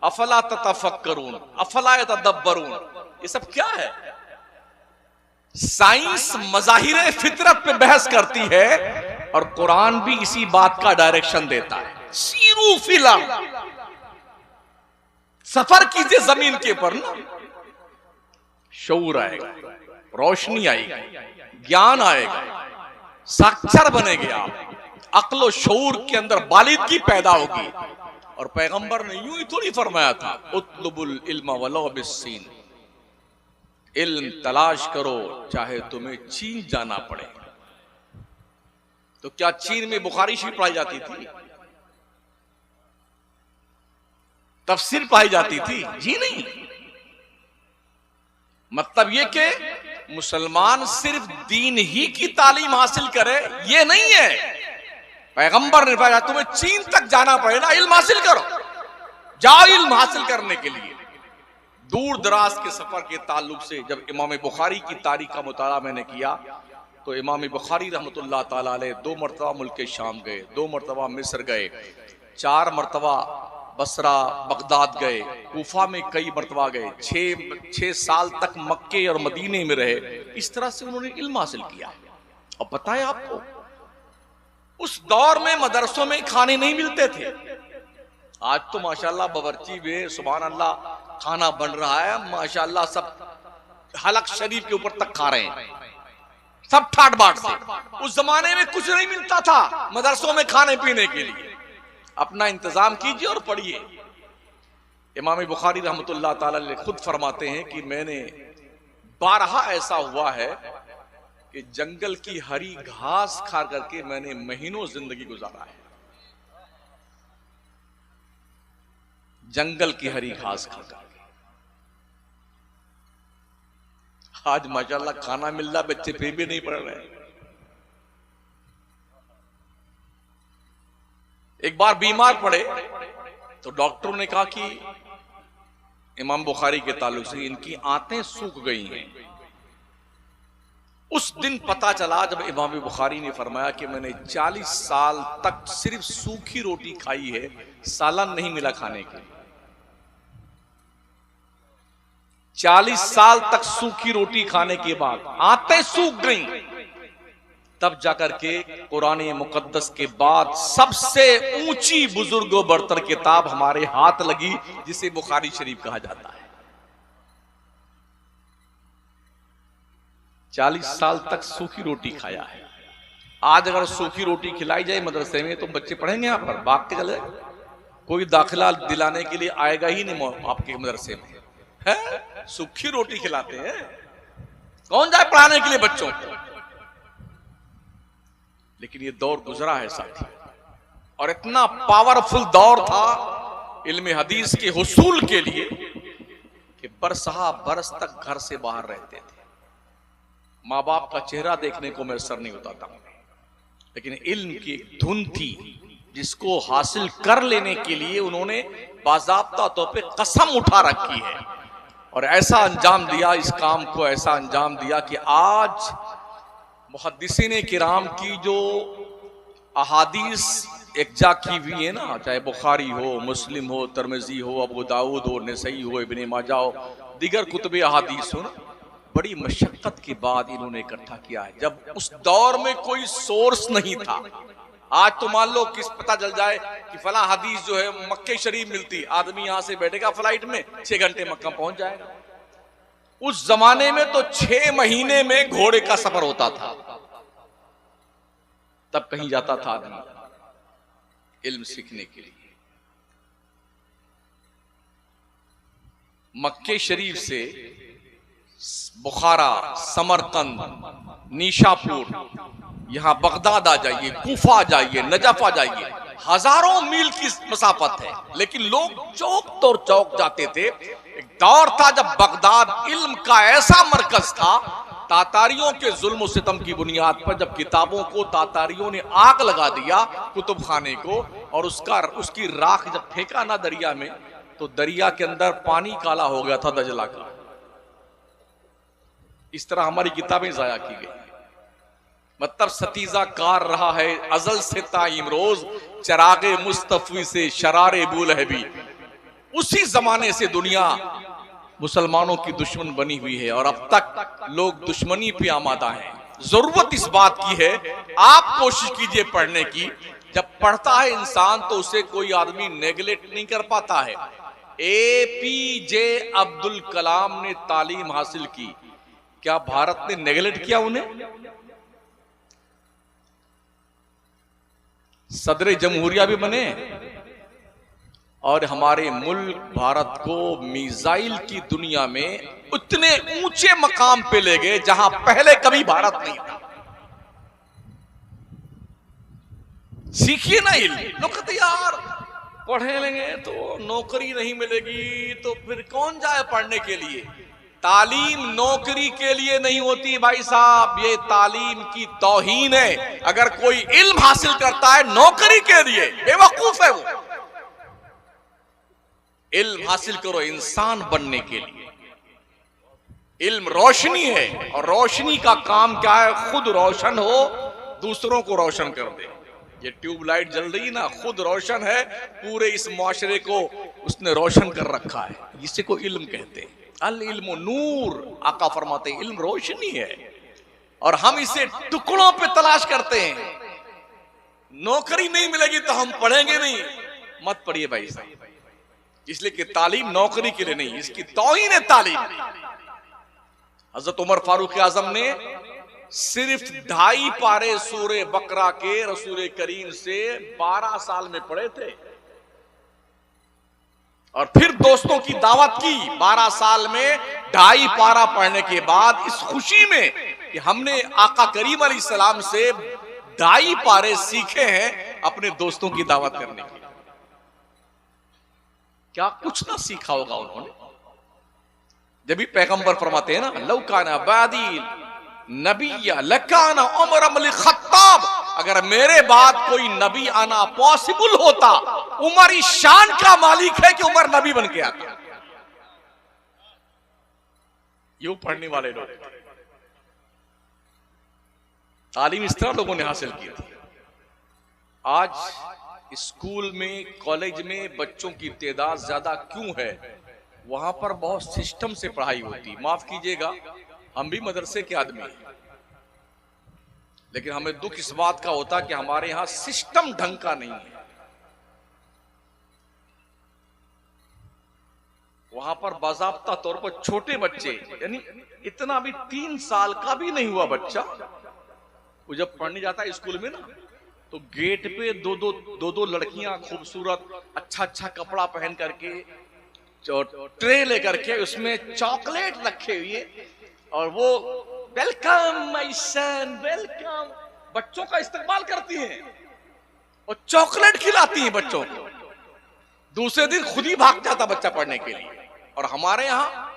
अफला ततफक्करून, अफला यतदब्बरून, ये सब क्या है? साइंस मज़ाहिर फितरत पे बहस करती है और कुरान भी इसी बात का डायरेक्शन देता है। सीरू फिल अर्द, सफर कीजिए जमीन के ऊपर ना, शऊर आएगा, रोशनी आएगी, ज्ञान आएगा, साक्षर बनेंगे आप, अक्ल शऊर के अंदर बालिदगी पैदा होगी। और पैगंबर ने यूं ही थोड़ी फरमाया था, उतलुबुल इल्म वलो बिस्सीन, इल्म तलाश करो चाहे तुम्हें चीन जाना पड़े। तो क्या चीन में बुखारी शरीफ पढ़ाई जाती थी, तफसीर पढ़ाई जाती थी? जी नहीं। मतलब यह कि मुसलमान सिर्फ दीन ही की तालीम हासिल करे ये नहीं है। पैगंबर ने बताया तुम्हें चीन तक जाना पड़ेगा, इल्म हासिल करो, जाओ इल्म हासिल करने के लिए। दूर दराज के सफर के ताल्लुक से जब इमाम बुखारी की तारीख का मुताला मैंने किया तो इमाम बुखारी रहमतुल्लाह ताला अलैह 2 मरतबा मुल्क शाम गए, 2 मरतबा मिस्र गए, 4 मरतबा बसरा बगदाद गए, कूफा में कई मरतबा गए, 6 साल तक मक्के और मदीने में रहे। इस तरह से उन्होंने इल्म हासिल किया। और पता है आपको उस दौर में मदरसों में खाने नहीं मिलते थे। आज तो माशाल्लाह बावर्ची में सुभान अल्लाह खाना बन रहा है, माशाल्लाह सब हलक शरीफ के ऊपर तक खा रहे हैं, सब ठाट बाट से। उस जमाने में कुछ नहीं मिलता था मदरसों में खाने पीने के लिए। अपना इंतजाम कीजिए और पढ़िए। इमाम बुखारी रहमतुल्लाह ताला अलैह खुद फरमाते हैं कि मैंने 12 ऐसा हुआ है कि जंगल की हरी घास खा करके मैंने महीनों जिंदगी गुजारा है। जंगल की हरी घास खा करके। आज माशाल्लाह खाना मिल रहा, बच्चे फिर भी नहीं पढ़ रहे। एक बार बीमार पड़े तो डॉक्टरों ने कहा कि इमाम बुखारी के ताल्लुक से इनकी आंतें सूख गई हैं। उस दिन पता चला जब इमाम बुखारी ने फरमाया कि मैंने 40 साल तक सिर्फ सूखी रोटी खाई है, सालन नहीं मिला खाने के लिए। 40 साल तक सूखी रोटी खाने के बाद आंतें सूख गई, तब जाकर के कुरान मुकद्दस के बाद सबसे ऊंची बुजुर्ग बरतर किताब हमारे हाथ लगी, जिसे बुखारी शरीफ कहा जाता है। 40 साल तक सूखी रोटी खाया है। आज अगर सूखी रोटी खिलाई जाए मदरसे में तो बच्चे पढ़ेंगे यहाँ पर, भाग के चले, कोई दाखिला दिलाने के लिए आएगा ही नहीं आपके मदरसे में। है सूखी रोटी खिलाते हैं, कौन जाए पढ़ाने के लिए बच्चों को। लेकिन ये दौर गुजरा है साथी, और इतना पावरफुल दौर था इल्म हदीस के हुसूल के लिए कि बरसहा बरस तक घर से बाहर रहते थे। माँ बाप का चेहरा देखने को मैसर नहीं होता था। लेकिन इल्म की एक धुन थी जिसको हासिल कर लेने के लिए उन्होंने बाज़ाब्ता तौर पे कसम उठा रखी है और ऐसा अंजाम दिया, इस काम को ऐसा अंजाम दिया कि आज मुहद्दिसीन किराम की जो अहादीस एकजा की हुई है ना, चाहे बुखारी हो, मुस्लिम हो, तिरमिज़ी हो, अबू दाऊद हो, नसई हो, इब्ने माजा हो, दीगर कुतुब अहादीस हो ना, बड़ी मशक्कत के बाद इन्होंने इकट्ठा किया है। जब उस दौर में कोई सोर्स नहीं था। आज तो मान लो किस पता चल जाए कि फला हदीस जो है मक्के शरीफ मिलती, आदमी यहां से बैठेगा फ्लाइट में 6 घंटे मक्का पहुंच जाएगा। उस जमाने में तो 6 महीने में घोड़े का सफर होता था, तब कहीं जाता था आदमी इल्म सीखने के लिए। मक्के शरीफ से बुखारा, समरकंद, निशापुर, यहां बगदाद आ जाइए, कूफा जाइए, नजफ आ जाइए, हजारों मील की मसाफत है। लेकिन लोग चौक तो चौक जाते थे एक दौर था जब बगदाद इल्म का ऐसा मरकज था, तातारियों के जुल्म सितम की बुनियाद पर जब किताबों को तातारियों ने आग लगा दिया, कुतुब खाने को, और उसकी राख जब फेंका ना दरिया में, तो दरिया के अंदर पानी काला हो गया था दजला का। इस तरह हमारी किताबें जाया की गई। मतलब सतीजा कार रहा है अजल से ताइम रोज, चरागे मुस्तफी से शरारे बूल है भी। उसी जमाने से दुनिया मुसलमानों की दुश्मन बनी हुई है और अब तक लोग दुश्मनी पे आमादा हैं। जरूरत इस बात की है, आप कोशिश कीजिए पढ़ने की। जब पढ़ता है इंसान तो उसे कोई आदमी नेगलेक्ट नहीं कर पाता है। APJ अब्दुल कलाम ने तालीम हासिल की, क्या भारत ने नेगलेक्ट किया उन्हें? सदर जमहूरिया भी बने और हमारे मुल्क भारत को मिसाइल की दुनिया में उतने ऊंचे मकाम पे ले गए जहां पहले कभी भारत नहीं था। सीखिए ना इल्म। लोग कहते यार पढ़े लेंगे तो नौकरी नहीं मिलेगी, तो फिर कौन जाए पढ़ने के लिए? तालीम नौकरी के लिए नहीं होती भाई साहब, ये तालीम की तौहीन है। अगर कोई इल्म हासिल करता है नौकरी के लिए, बेवकूफ है वो। इल्म हासिल करो इंसान बनने के लिए। इल्म रोशनी है और रोशनी का काम क्या है? खुद रोशन हो, दूसरों को रोशन कर दे। ये ट्यूबलाइट जल रही ना, खुद रोशन है, पूरे इस मुआशरे को उसने रोशन कर रखा है। इसे को इल्म कहते हैं। अल इल्म नूर, आका फरमाते हैं इल्म रोशनी है और हम इसे टुकड़ों पे तलाश करते हैं। नौकरी नहीं मिलेगी तो हम पढ़ेंगे नहीं। मत पढ़िए भाई साहब, इसलिए कि तालीम नौकरी के लिए नहीं, इसकी तौहीन है तालीम। हजरत उमर फारूक आजम ने सिर्फ 2.5 पारे सूरे बकरा के रसूल करीम से 12 साल में पढ़े थे और फिर दोस्तों की दावत की। 12 साल में 2.5 पारा पढ़ने के बाद इस खुशी में कि हमने आका करीम अलैहिस्सलाम से 2.5 पारे सीखे हैं अपने दोस्तों की दावत करने की। क्या कुछ ना सीखा होगा उन्होंने। जब भी पैगंबर फरमाते हैं ना, लौकाना बादी नबिया लकाना उमर अल खत्ताब, अगर मेरे बाद कोई नबी आना पॉसिबल होता, उमर इस शान का मालिक है कि उमर नबी बन के आता। यूं पढ़ने वाले लोग, तालीम इस तरह लोगों ने हासिल की थी। आज स्कूल में, कॉलेज में बच्चों की तादाद ज्यादा क्यों है? वहां पर बहुत सिस्टम से पढ़ाई होती। माफ कीजिएगा, हम भी मदरसे के आदमी हैं, लेकिन हमें दुख इस बात का होता कि हमारे यहां सिस्टम ढंग का नहीं है। वहां पर बाज़ाब्ता तौर पर छोटे बच्चे, यानी इतना भी 3 साल का भी नहीं हुआ बच्चा, वो जब पढ़ने जाता है स्कूल में ना, तो गेट पे दो लड़कियां खूबसूरत अच्छा कपड़ा पहन करके, ट्रे लेकर के उसमें चॉकलेट रखे हुए, और वो वेलकम माय सन वेलकम, बच्चों का इस्तेमाल करती हैं और चॉकलेट खिलाती हैं बच्चों को। दूसरे दिन खुद ही भाग जाता बच्चा पढ़ने के लिए। और हमारे यहाँ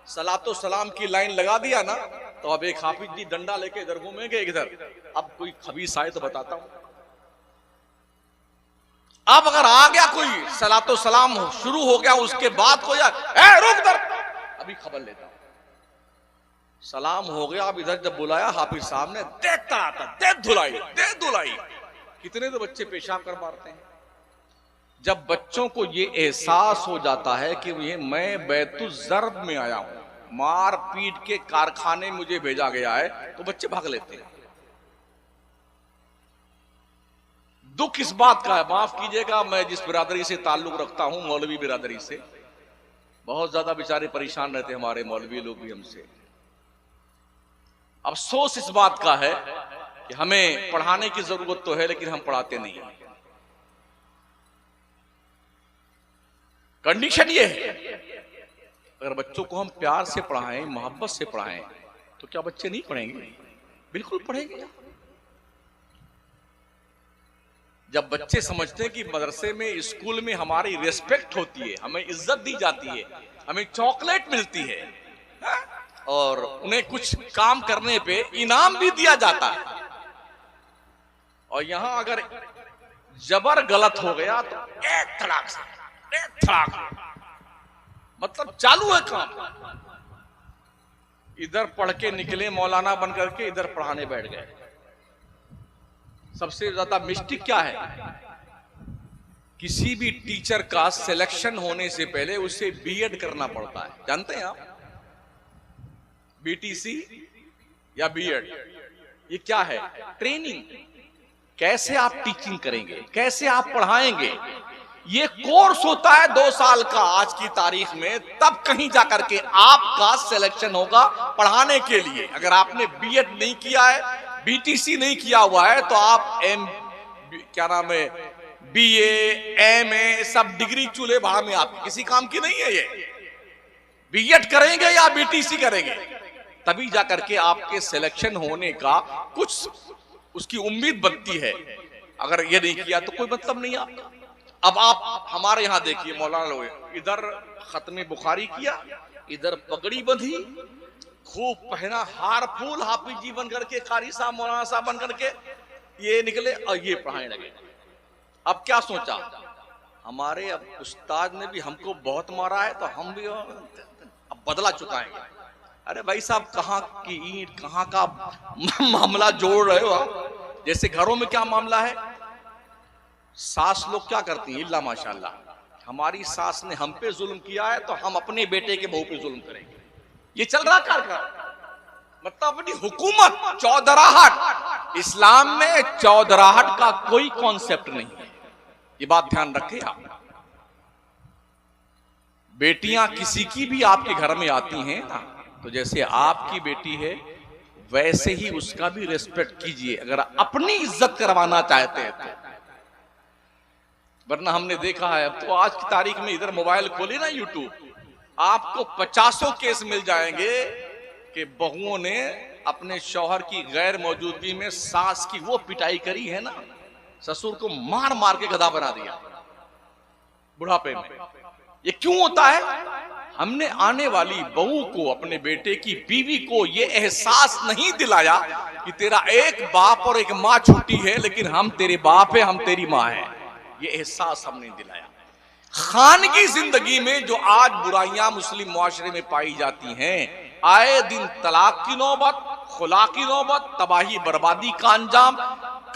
सलातो सलाम की लाइन लगा दिया ना, तो अब एक हाफिज जी डंडा लेके इधर घूमेंगे इधर। अब कोई खबीस आए तो बताता हूं। अब अगर आ गया कोई, सलातो सलाम शुरू हो गया, उसके बाद कोई रुक दर, अभी खबर लेता हूं। सलाम हो गया, अब इधर जब बुलाया हाफिज साहब ने, देखता आता दे धुलाई। कितने तो बच्चे पेशाब कर मारते हैं। जब बच्चों को ये एहसास हो जाता है कि ये मैं बैतुल ज़र्ब में आया हूं, मार पीट के कारखाने मुझे भेजा गया है, तो बच्चे भाग लेते हैं। दुख इस बात का है, माफ कीजिएगा, मैं जिस बिरादरी से ताल्लुक रखता हूं, मौलवी बिरादरी से, बहुत ज्यादा बेचारे परेशान रहते हैं हमारे मौलवी लोग भी हमसे। अफसोस इस बात का है कि हमें पढ़ाने की जरूरत तो है, लेकिन हम पढ़ाते नहीं हैं। कंडीशन ये है, अगर बच्चों को हम प्यार से पढ़ाएं, मोहब्बत से पढ़ाएं, तो क्या बच्चे नहीं पढ़ेंगे? बिल्कुल पढ़ेंगे। जब बच्चे समझते हैं कि मदरसे में, स्कूल में हमारी रिस्पेक्ट होती है, हमें इज्जत दी जाती है, हमें चॉकलेट मिलती है, और उन्हें कुछ काम करने पे इनाम भी दिया जाता है, और यहां अगर जबर गलत हो गया तो एक तड़ाक से, एक तड़ाक, मतलब चालू है काम। इधर पढ़ के निकले मौलाना बन करके, इधर पढ़ाने बैठ गए। सबसे ज्यादा मिस्टेक क्या है, किसी भी टीचर का सिलेक्शन होने से पहले उसे बीएड करना पड़ता है, जानते हैं आप? बीटीसी या बीएड, ये क्या है? ट्रेनिंग। कैसे आप टीचिंग करेंगे, कैसे आप पढ़ाएंगे, ये कोर्स होता है 2 साल का आज की तारीख में, तब कहीं जाकर के आपका सिलेक्शन होगा पढ़ाने के लिए। अगर आपने बीएड नहीं किया है, बीटीसी नहीं किया हुआ है, तो आप क्या नाम है, बीए, एमए, सब डिग्री चूल्हे भाड़ में आपकी किसी काम की नहीं है। ये बीएड करेंगे या बीटीसी करेंगे, तभी जाकर के आपके सिलेक्शन होने का कुछ उसकी उम्मीद बनती है। अगर ये नहीं किया तो कोई मतलब नहीं आपका। अब आप हमारे यहां देखिए, मौलाना लोग इधर खत्मे बुखारी किया, इधर पगड़ी बंधी, खूब पहना हार फूल, हाफिज जी बन करके, कारी साहब, मौलाना साहब बन करके ये निकले और ये पढ़ाने लगे। अब क्या सोचा, हमारे अब उस्ताद ने भी हमको बहुत मारा है तो हम भी अब बदला चुकाएंगे। अरे भाई साहब, कहाँ की ईंट कहाँ का मामला जोड़ रहे हो आप? जैसे घरों में क्या मामला है, सास लोग क्या करती है, इल्ला माशाल्लाह, हमारी सास ने हम पे जुल्म किया है तो हम अपने बेटे के बहू पे जुल्म करेंगे। ये चल रहा कार्यक्रम, मतलब अपनी हुकूमत, चौधराहट। इस्लाम में चौधराहट का कोई कॉन्सेप्ट नहीं है, ये बात ध्यान रखें आप। बेटियां किसी की भी आपके घर में आती हैं ना, तो जैसे आपकी बेटी है वैसे ही उसका भी रिस्पेक्ट कीजिए, अगर अपनी इज्जत करवाना चाहते हैं तो। वरना हमने देखा है, अब तो आज की तारीख में इधर मोबाइल खोले ना यूट्यूब, आपको 50 केस मिल जाएंगे कि बहुओं ने अपने शौहर की गैर मौजूदगी में सास की वो पिटाई करी है ना, ससुर को मार मार के गधा बना दिया बुढ़ापे में। ये क्यों होता है? हमने आने वाली बहू को, अपने बेटे की बीवी को ये एहसास नहीं दिलाया कि तेरा एक बाप और एक माँ छूटी है, लेकिन हम तेरे बाप है, हम तेरी माँ है। ये एहसास हमने दिलाया। खानगी जिंदगी में जो आज बुराइयां मुस्लिम मुआशरे में पाई जाती हैं, आए दिन तलाक की नौबत, खुला की नौबत, तबाही बर्बादी का अंजाम।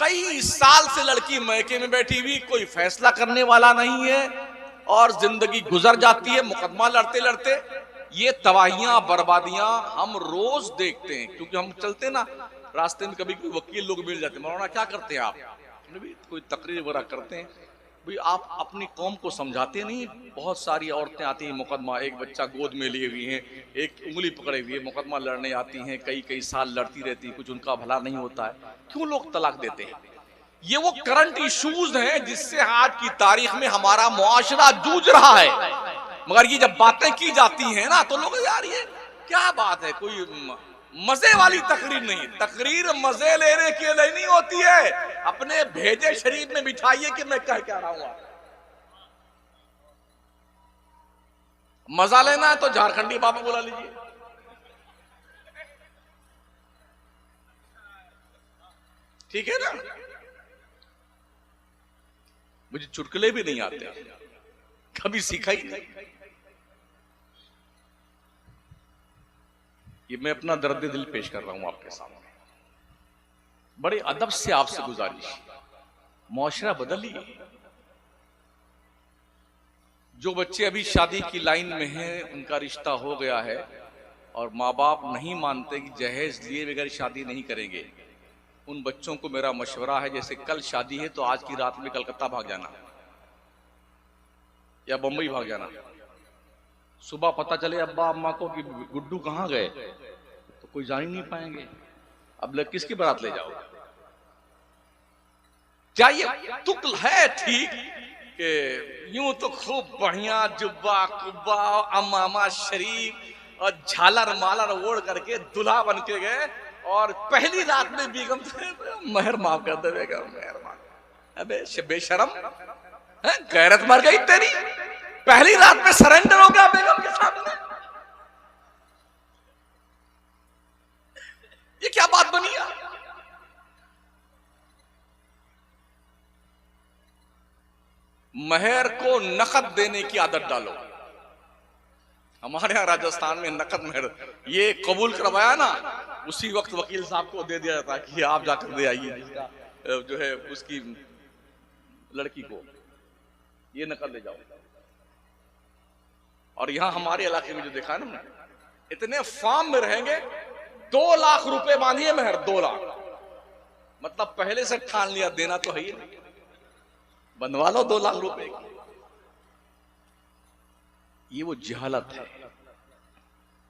कई साल से लड़की मैके में बैठी हुई, कोई फैसला करने वाला नहीं है, और जिंदगी गुजर जाती है मुकदमा लड़ते लड़ते। ये तबाहियां बर्बादियां हम रोज देखते हैं, क्योंकि हम चलते ना रास्ते में, कभी कोई वकील लोग मिल जाते हैं, मौलाना क्या करते हैं आप, भी कोई तकरीर वगैरह करते हैं, भाई आप अपनी कौम को समझाते नहीं। बहुत सारी औरतें आती हैं, मुकदमा, एक बच्चा गोद में लिए हुई हैं, एक उंगली पकड़े हुए, मुकदमा लड़ने आती हैं, कई कई साल लड़ती रहती, कुछ उनका भला नहीं होता है। क्यों लोग तलाक देते हैं? ये वो करंट इश्यूज हैं जिससे आज की तारीख में हमारा मुआशरा जूझ रहा है। मगर ये जब बातें की जाती हैं ना, तो लोग यार ये क्या बात है, कोई मजे वाली तकरीर नहीं। तकरीर मजे लेने के लिए नहीं होती है, अपने भेजे शरीफ में बिठाइए कि मैं कह क्या रहा हूं। मजा लेना है तो झारखंडी बाबा बुला लीजिए। ठीक है ना? मुझे चुटकुले भी नहीं आते, कभी सीखा ही नहीं। ये मैं अपना दर्द दिल पेश कर रहा हूं आपके सामने। बड़े अदब से आपसे गुजारिश, मुआशरा बदलिए। जो बच्चे अभी शादी की लाइन में हैं, उनका रिश्ता हो गया है और माँ बाप नहीं मानते कि जहेज लिए बगैर शादी नहीं करेंगे, उन बच्चों को मेरा मशवरा है, जैसे कल शादी है तो आज की रात में कलकत्ता भाग जाना या बंबई भाग जाना। सुबह पता चले अब्बा अम्मा को कि गुड्डू कहाँ गए, तो कोई जान ही नहीं पाएंगे। अब किसकी बारात ले जाओ? क्या ये तुक है ठीक कि यूं तो खूब बढ़िया जुब्बा कुब्बा अमामा शरीफ और झालर मालर ओढ़ करके दुल्हा बन के गए और पहली रात में बेगम से मेहर माफ कर दे, बेगम मेहर माफ। अबे बेशरम है, गैरत मर गई तेरी। पहली रात में सरेंडर हो गया बेगम के सामने। ये क्या बात बनी यार। महर को नकद देने की आदत डालो। हमारे यहां राजस्थान में नकद महर ये कबूल करवाया ना, उसी वक्त वकील साहब को दे दिया जाता कि आप जाकर दे आइए जो है उसकी लड़की को ये नकद ले जाओ। और यहां हमारे इलाके में जो देखा है ना, इतने फार्म में रहेंगे 2 लाख रुपए बांधिए महर, 2 लाख, मतलब पहले से ठान लिया देना तो है ही नहीं, बंधवा लो 2 लाख रुपए। ये वो जहालत है।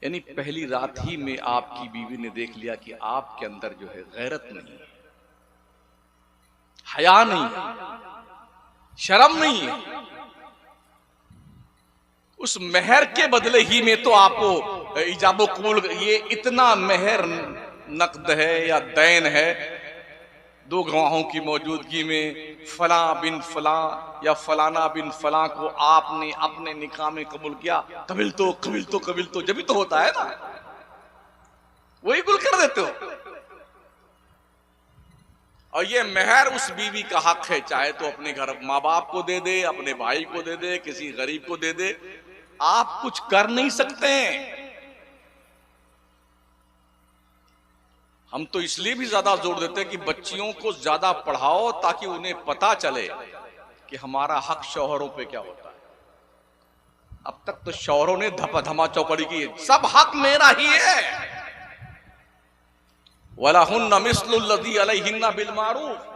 यानी पहली रात ही में आपकी बीवी ने देख लिया कि आपके अंदर जो है गैरत नहीं है, हया नहीं है, शर्म नहीं है। उस मेहर के बदले ही में तो आपको इजाबो कबूल, ये इतना मेहर नकद है या दैन है, 2 गवाहों की मौजूदगी में फला बिन फला या फलाना बिन फला को आपने अपने निकाह में कबूल किया, कबिल तो जब भी तो होता है ना, वही गुल कर देते हो। और ये मेहर उस बीवी का हक है, चाहे तो अपने घर माँ बाप को दे दे, अपने भाई को दे दे, किसी गरीब को दे दे, आप कुछ कर नहीं सकते हैं। हम तो इसलिए भी ज्यादा जोर देते हैं कि बच्चियों को ज्यादा पढ़ाओ ताकि उन्हें पता चले कि हमारा हक शौहरों पे क्या होता है। अब तक तो शौहरों ने धमा चौकड़ी की, सब हक मेरा ही है। वलहुन्ना मिस्लुल्लज़ी अलैहिन्ना बिल मारूफ,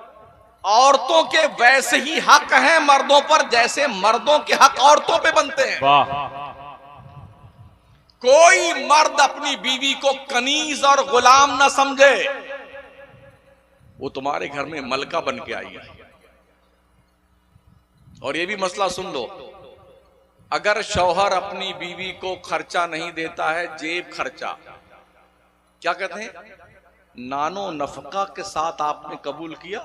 औरतों के वैसे ही हक हैं मर्दों पर जैसे मर्दों के हक औरतों पे बनते हैं। कोई मर्द अपनी बीवी को कनीज और गुलाम ना समझे, वो तुम्हारे घर में मलका बन के आई है। और ये भी मसला सुन लो, अगर शौहर अपनी बीवी को खर्चा नहीं देता है, जेब खर्चा, क्या कहते हैं, नानो नफका के साथ आपने कबूल किया।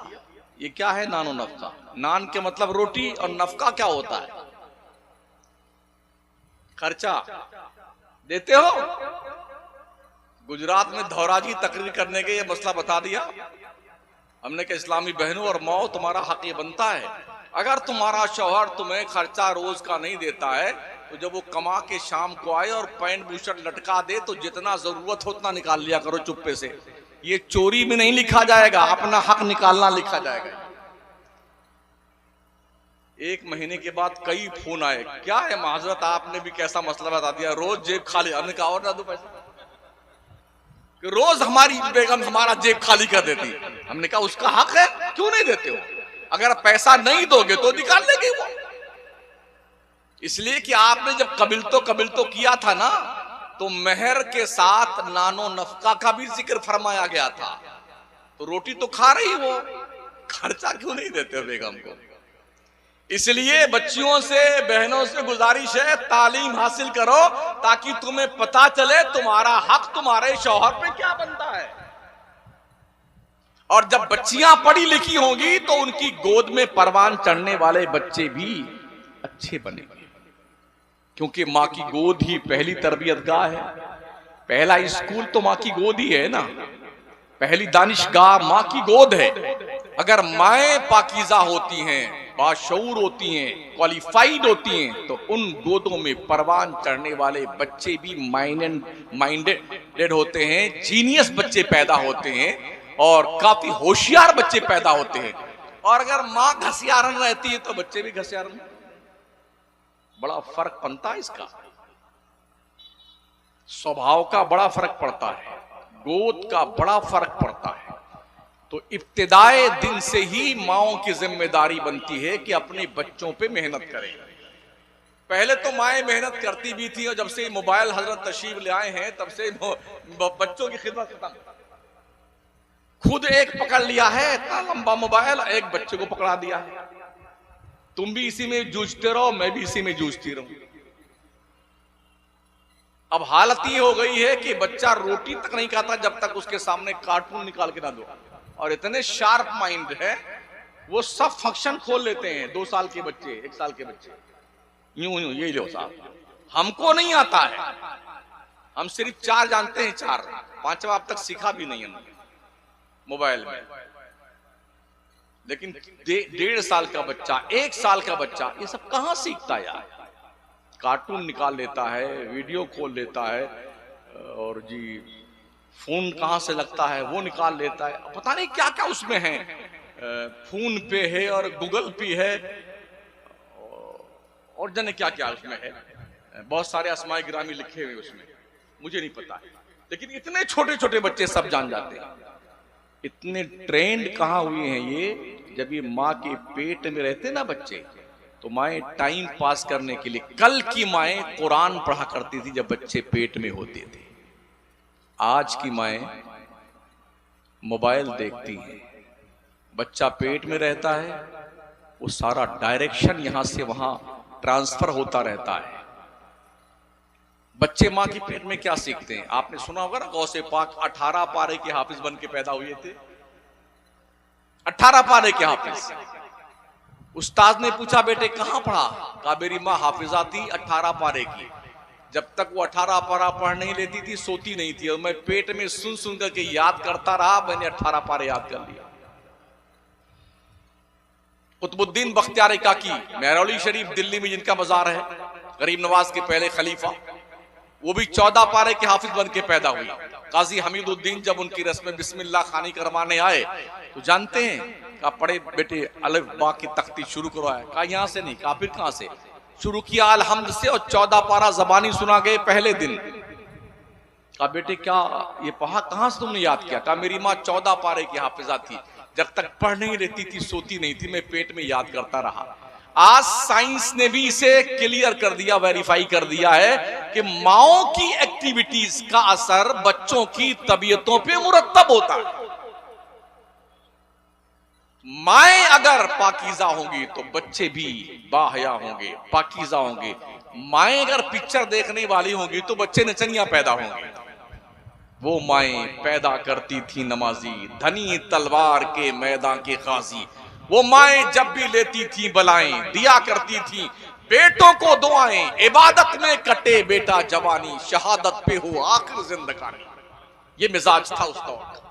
ये क्या है नानो नफका? नान के मतलब रोटी, और नफका क्या होता है? खर्चा देते हो। गुजरात में धौराजी तकरीर करने के ये मसला बता दिया हमने कि इस्लामी बहनों और माओ, तुम्हारा हक ये बनता है, अगर तुम्हारा शौहर तुम्हें खर्चा रोज का नहीं देता है तो जब वो कमा के शाम को आए और पैंट बूशर्ट लटका दे तो जितना जरूरत हो उतना निकाल लिया करो चुप्पे से। ये चोरी में नहीं लिखा जाएगा, अपना हक निकालना लिखा जाएगा। 1 महीने के बाद कई फोन आए, क्या है माजरत आपने भी कैसा मसला बता दिया, रोज जेब खाली। हमने कहा और ना दो पैसे, कि रोज हमारी बेगम हमारा जेब खाली कर देती। हमने कहा उसका हक है, क्यों नहीं देते हो? अगर पैसा नहीं दोगे तो निकाल लेगी वो। इसलिए कि आपने जब कबिल तो किया था ना, तो मेहर के साथ नानो नफका का भी जिक्र फरमाया गया था। तो रोटी तो खा रही वो, खर्चा क्यों नहीं देते हो बेगम को? इसलिए बच्चियों से, बहनों से गुजारिश है, तालीम हासिल करो ताकि तुम्हें पता चले तुम्हारा हक तुम्हारे शौहर पे क्या बनता है। और जब बच्चियां पढ़ी लिखी होंगी तो उनकी गोद में परवान चढ़ने वाले बच्चे भी अच्छे बनेंगे, क्योंकि माँ की गोद ही पहली तरबियतगाह है। पहला स्कूल तो माँ की गोद ही है ना, पहली दानिशगाह माँ की गोद है। अगर माएँ पाकीज़ा होती हैं, बाशऊर होती हैं, क्वालिफाइड होती हैं, तो उन गोदों में परवान चढ़ने वाले बच्चे भी माइंडेड होते हैं, जीनियस बच्चे पैदा होते हैं और काफी होशियार बच्चे पैदा होते हैं। और अगर माँ घसियारन रहती है तो बच्चे भी घसियारन। बड़ा फर्क बनता है इसका, स्वभाव का बड़ा फर्क पड़ता है, गोद का बड़ा फर्क पड़ता है। तो इब्तिदाए दिन से ही माओं की जिम्मेदारी बनती है कि अपने बच्चों पे मेहनत करें। पहले तो माएँ मेहनत करती भी थी, और जब से मोबाइल हजरत तशरीफ ले आए हैं तब से बच्चों की खिदमत खत्म। खुद एक पकड़ लिया है इतना लंबा मोबाइल, एक बच्चे को पकड़ा दिया है। तुम भी इसी में जूझते रहो, मैं भी इसी में जूझती रहूं। अब हालत ये हो गई है कि बच्चा रोटी तक नहीं खाता जब तक उसके सामने कार्टून निकाल के ना दो। और इतने शार्प माइंड है वो सब फंक्शन खोल लेते हैं, 2 साल के बच्चे, 1 साल के बच्चे, यूं यूं ये लो साहब, हमको नहीं आता है, हम सिर्फ 4 जानते हैं, 4, 5वां अब तक सीखा भी नहीं हमने मोबाइल में। लेकिन 1.5 साल का बच्चा, 1 साल का बच्चा ये सब कहां सीखता यार? कार्टून निकाल लेता है, वीडियो खोल लेता है, और जी फोन कहां से लगता है वो निकाल लेता है, पता नहीं क्या क्या उसमें है, फोन पे है और गूगल पे है और जाने क्या क्या उसमें है, बहुत सारे अस्माए गिरामी लिखे हुए उसमें, मुझे नहीं पता। लेकिन इतने छोटे छोटे बच्चे सब जान जाते हैं। इतने ट्रेंड कहां हुए हैं ये? जब ये माँ के पेट में रहते ना बच्चे, तो माएँ टाइम पास करने के लिए, कल की माएँ कुरान पढ़ा करती थी जब बच्चे पेट में होते थे। आज की माएँ मोबाइल देखती हैं, बच्चा पेट में रहता है, वो सारा डायरेक्शन यहां से वहां ट्रांसफर होता रहता है। बच्चे मां के पेट में क्या सीखते हैं? आपने सुना होगा ना, गौसे पाक 18 पारे के हाफिज बन के पैदा हुए थे। 18 पारे के हाफिज। उस्ताद ने पूछा बेटे कहां पढ़ा? कहा मेरी मां हाफिजा थी 18 पारे की। जब तक वो 18 पारा पढ़ नहीं लेती थी सोती नहीं थी, और मैं पेट में सुन सुन करके याद करता रहा, मैंने 18 पारे याद कर लिया। कुतुबुद्दीन बख्तियार काकी, महरौली शरीफ दिल्ली में जिनका मजार है, गरीब नवाज के पहले खलीफा, वो भी 14 पारे के हाफिज बन के पैदा हुई। काजी हमीदुद्दीन जब उनकी रस्म बिस्मिल्लाह खानी करवाने आए तो जानते हैं, कहा पढ़े बेटे अलिफ बा की तख्ती शुरू करवाए। कहा यहां से नहीं। कहा फिर कहां से? शुरू किया अलहम्द से, और 14 पारा जबानी सुना गए पहले दिन। कहा बेटे क्या ये पढ़ा, कहां से तुमने याद किया? कहा मेरी माँ 14 पारे की हाफिजा थी, जब तक पढ़ नहीं लेती थी सोती नहीं थी, मैं पेट में याद करता रहा। आज साइंस ने भी इसे क्लियर कर दिया, वेरीफाई कर दिया है कि माओ की एक्टिविटीज का असर बच्चों की तबीयतों पे मुरत्तब होता है। माएं अगर पाकीज़ा होंगी तो बच्चे भी बाहया होंगे, पाकीज़ा होंगे। माएं अगर पिक्चर देखने वाली होंगी तो बच्चे नचनियां पैदा होंगे। वो माएं पैदा करती थी नमाजी, धनी तलवार के मैदान के गाजी। वो माएं जब भी लेती थी बलाएं, दिया करती थी बेटों को दुआएं। इबादत में कटे बेटा जवानी, शहादत पे हो आखिर जिंदगानी। ये मिजाज था उस दौर का।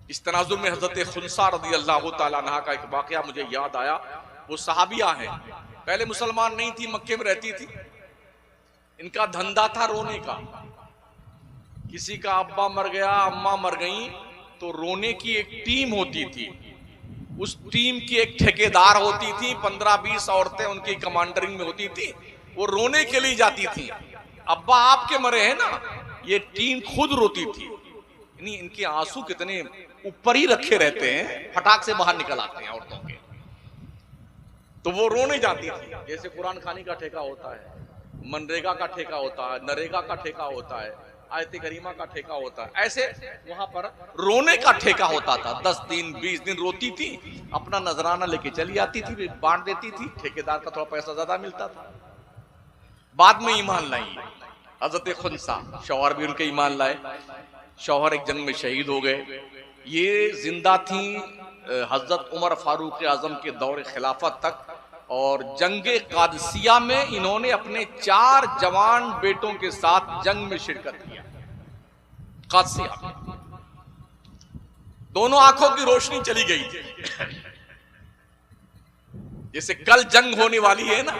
इस तनाजुर में हजरत खुनसा रज़ी अल्लाह तआला अन्हा का एक वाकया मुझे याद आया। वो सहाबिया हैं, पहले मुसलमान नहीं थी, मक्के में रहती थी। इनका धंधा था रोने का। किसी का अब्बा मर गया, अम्मा मर गई, तो रोने की एक टीम होती थी। उस टीम की एक ठेकेदार होती थी, 15-20 औरतें उनकी कमांडरिंग में होती थी। वो रोने के लिए जाती थी। अब्बा आपके मरे हैं ना, ये टीम खुद रोती थी। इनके आंसू कितने ऊपर ही रखे रहते हैं, फटाक से बाहर निकल आते हैं औरतों के। तो वो रोने जाती थी। जैसे कुरान खानी का ठेका होता है, मनरेगा का ठेका होता है, नरेगा का ठेका होता है, आयत करीमा का ठेका होता है, ऐसे वहां पर रोने का ठेका होता था। 10 दिन 20 दिन रोती थी, अपना नजराना लेके चली आती थी, बांट देती थी, ठेकेदार का थोड़ा पैसा ज्यादा मिलता था। बाद में ईमान लाई हजरत खुनसा, शौहर भी उनके ईमान लाए। शौहर एक जंग में शहीद हो गए। ये जिंदा थी हजरत उमर फारूक आजम के दौर खिलाफत तक, और जंगे कादसिया में इन्होंने अपने 4 जवान बेटों के साथ जंग में शिरकत किया। कादसिया में दोनों आंखों की रोशनी चली गई थी। जैसे कल जंग होने वाली है ना,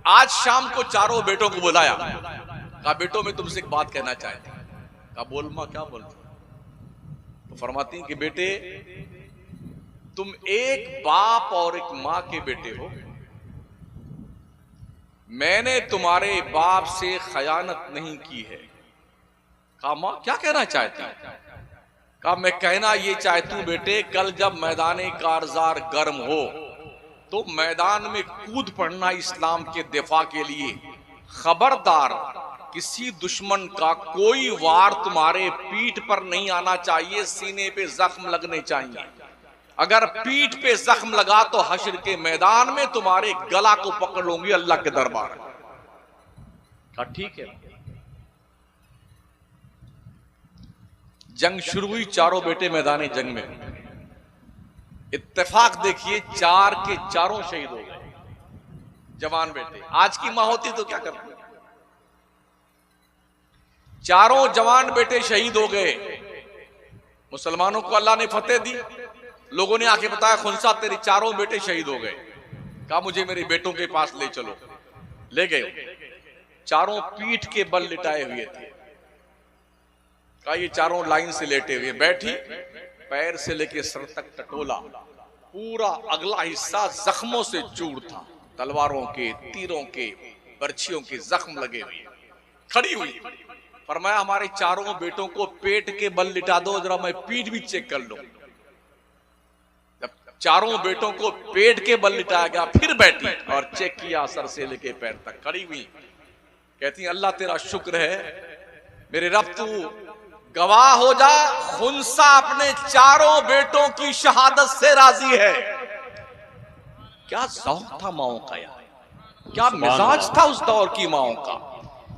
आज शाम को चारों बेटों को बुलाया। कहा बेटों मैं तुमसे एक बात कहना चाहती हूं। कहा बोल मां, क्या बोलती? तो फरमाती कि बेटे तुम एक बाप और एक मां के बेटे हो। मैंने तुम्हारे बाप से खयानत नहीं की है। कहा मां क्या कहना चाहती? कहा मैं कहना ये चाहती हूं बेटे, कल जब मैदान कारजार गर्म हो तो मैदान में कूद पड़ना इस्लाम के दिफा के लिए। खबरदार किसी दुश्मन का कोई वार तुम्हारे पीठ पर नहीं आना चाहिए, सीने पे जख्म लगने चाहिए। अगर पीठ पे जख्म लगा तो हश्र के मैदान में तुम्हारे गला को पकड़ लूंगी अल्लाह के दरबार में। कहा ठीक है। जंग शुरू हुई, चारों बेटे मैदान जंग में। इत्तेफाक देखिए, 4 के चारों शहीद हो गए, जवान बेटे। आज की मां होती तो क्या करती? चारों जवान बेटे शहीद हो गए। मुसलमानों को अल्लाह ने फतेह दी। लोगों ने आके बताया, खुनसा तेरे चारों बेटे शहीद हो गए। कहा मुझे मेरे बेटों के पास ले चलो। ले गए। चारों पीठ के बल लिटाए हुए थे। कहा ये चारों लाइन से लेटे हुए। बैठी, पैर से लेके सर तक टटोला, पूरा अगला हिस्सा जख्मों से चूर था, तलवारों के, तीरों के, बर्छियों के जख्म लगे हुए। खड़ी हुई, फरमाया हमारे चारों बेटों को पेट के बल लिटा दो, जरा मैं पीठ भी चेक कर लूं। जब चारों बेटों को पेट के बल लिटाया गया, फिर बैठी और चेक किया सर से लेके पैर तक। खड़ी हुई, कहती अल्लाह तेरा शुक्र है, मेरे रब तू गवाह हो जा, खुनसा अपने चारों बेटों की शहादत से राजी है। क्या ज़ौक़ था माओ का यार, क्या मिजाज था उस दौर की माओ का।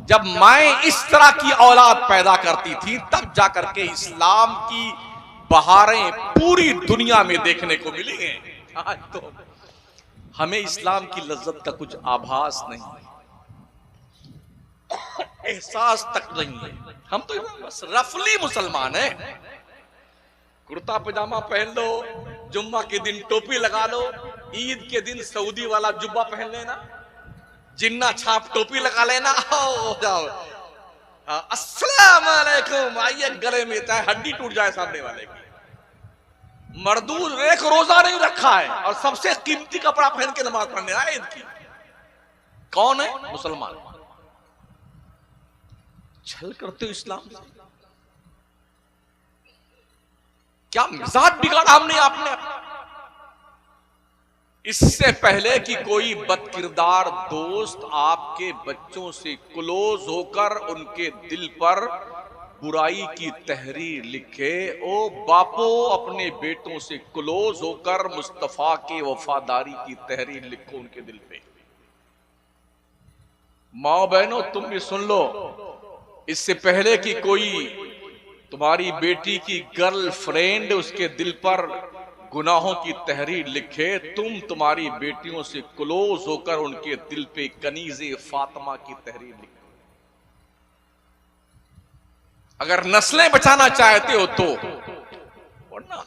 जब माएं इस तरह की औलाद पैदा करती थी, तब जाकर के इस्लाम की बहारें पूरी दुनिया में देखने को मिली हैं। आज तो हमें इस्लाम की लज्जत का कुछ आभास नहीं है, एहसास तक नहीं है। हम तो बस रफली मुसलमान हैं। कुर्ता पजामा पहन लो, जुम्मा के दिन टोपी लगा लो, ईद के दिन सऊदी वाला जुब्बा पहन लेना, जिन्ना छाप टोपी लगा लेना, हो जाओ अस्सलाम वालेकुम, आइए गले में, चाहे हड्डी टूट जाए सामने वाले की। मर्दूद एक रोजा नहीं रखा है और सबसे कीमती कपड़ा पहन के नमाज पढ़ने आए ईद की। कौन है? मुसलमान। छल करते हो इस्लाम से। क्या मिजाज बिगाड़ा हमने आपने। इससे पहले कि कोई बदकिरदार दोस्त आपके बच्चों से क्लोज होकर उनके दिल पर बुराई की तहरीर लिखे, ओ बापो अपने बेटों से क्लोज होकर मुस्तफा के वफादारी की तहरीर लिखो उनके दिल पे। माओ बहनों तुम भी सुन लो, इससे पहले कि कोई तुम्हारी बेटी की गर्लफ्रेंड उसके दिल पर गुनाहों की तहरीर लिखे, तुम तुम्हारी बेटियों से क्लोज होकर उनके दिल पे कनीज़े फातिमा की तहरीर लिखो। अगर नस्लें बचाना चाहते हो तो, वरना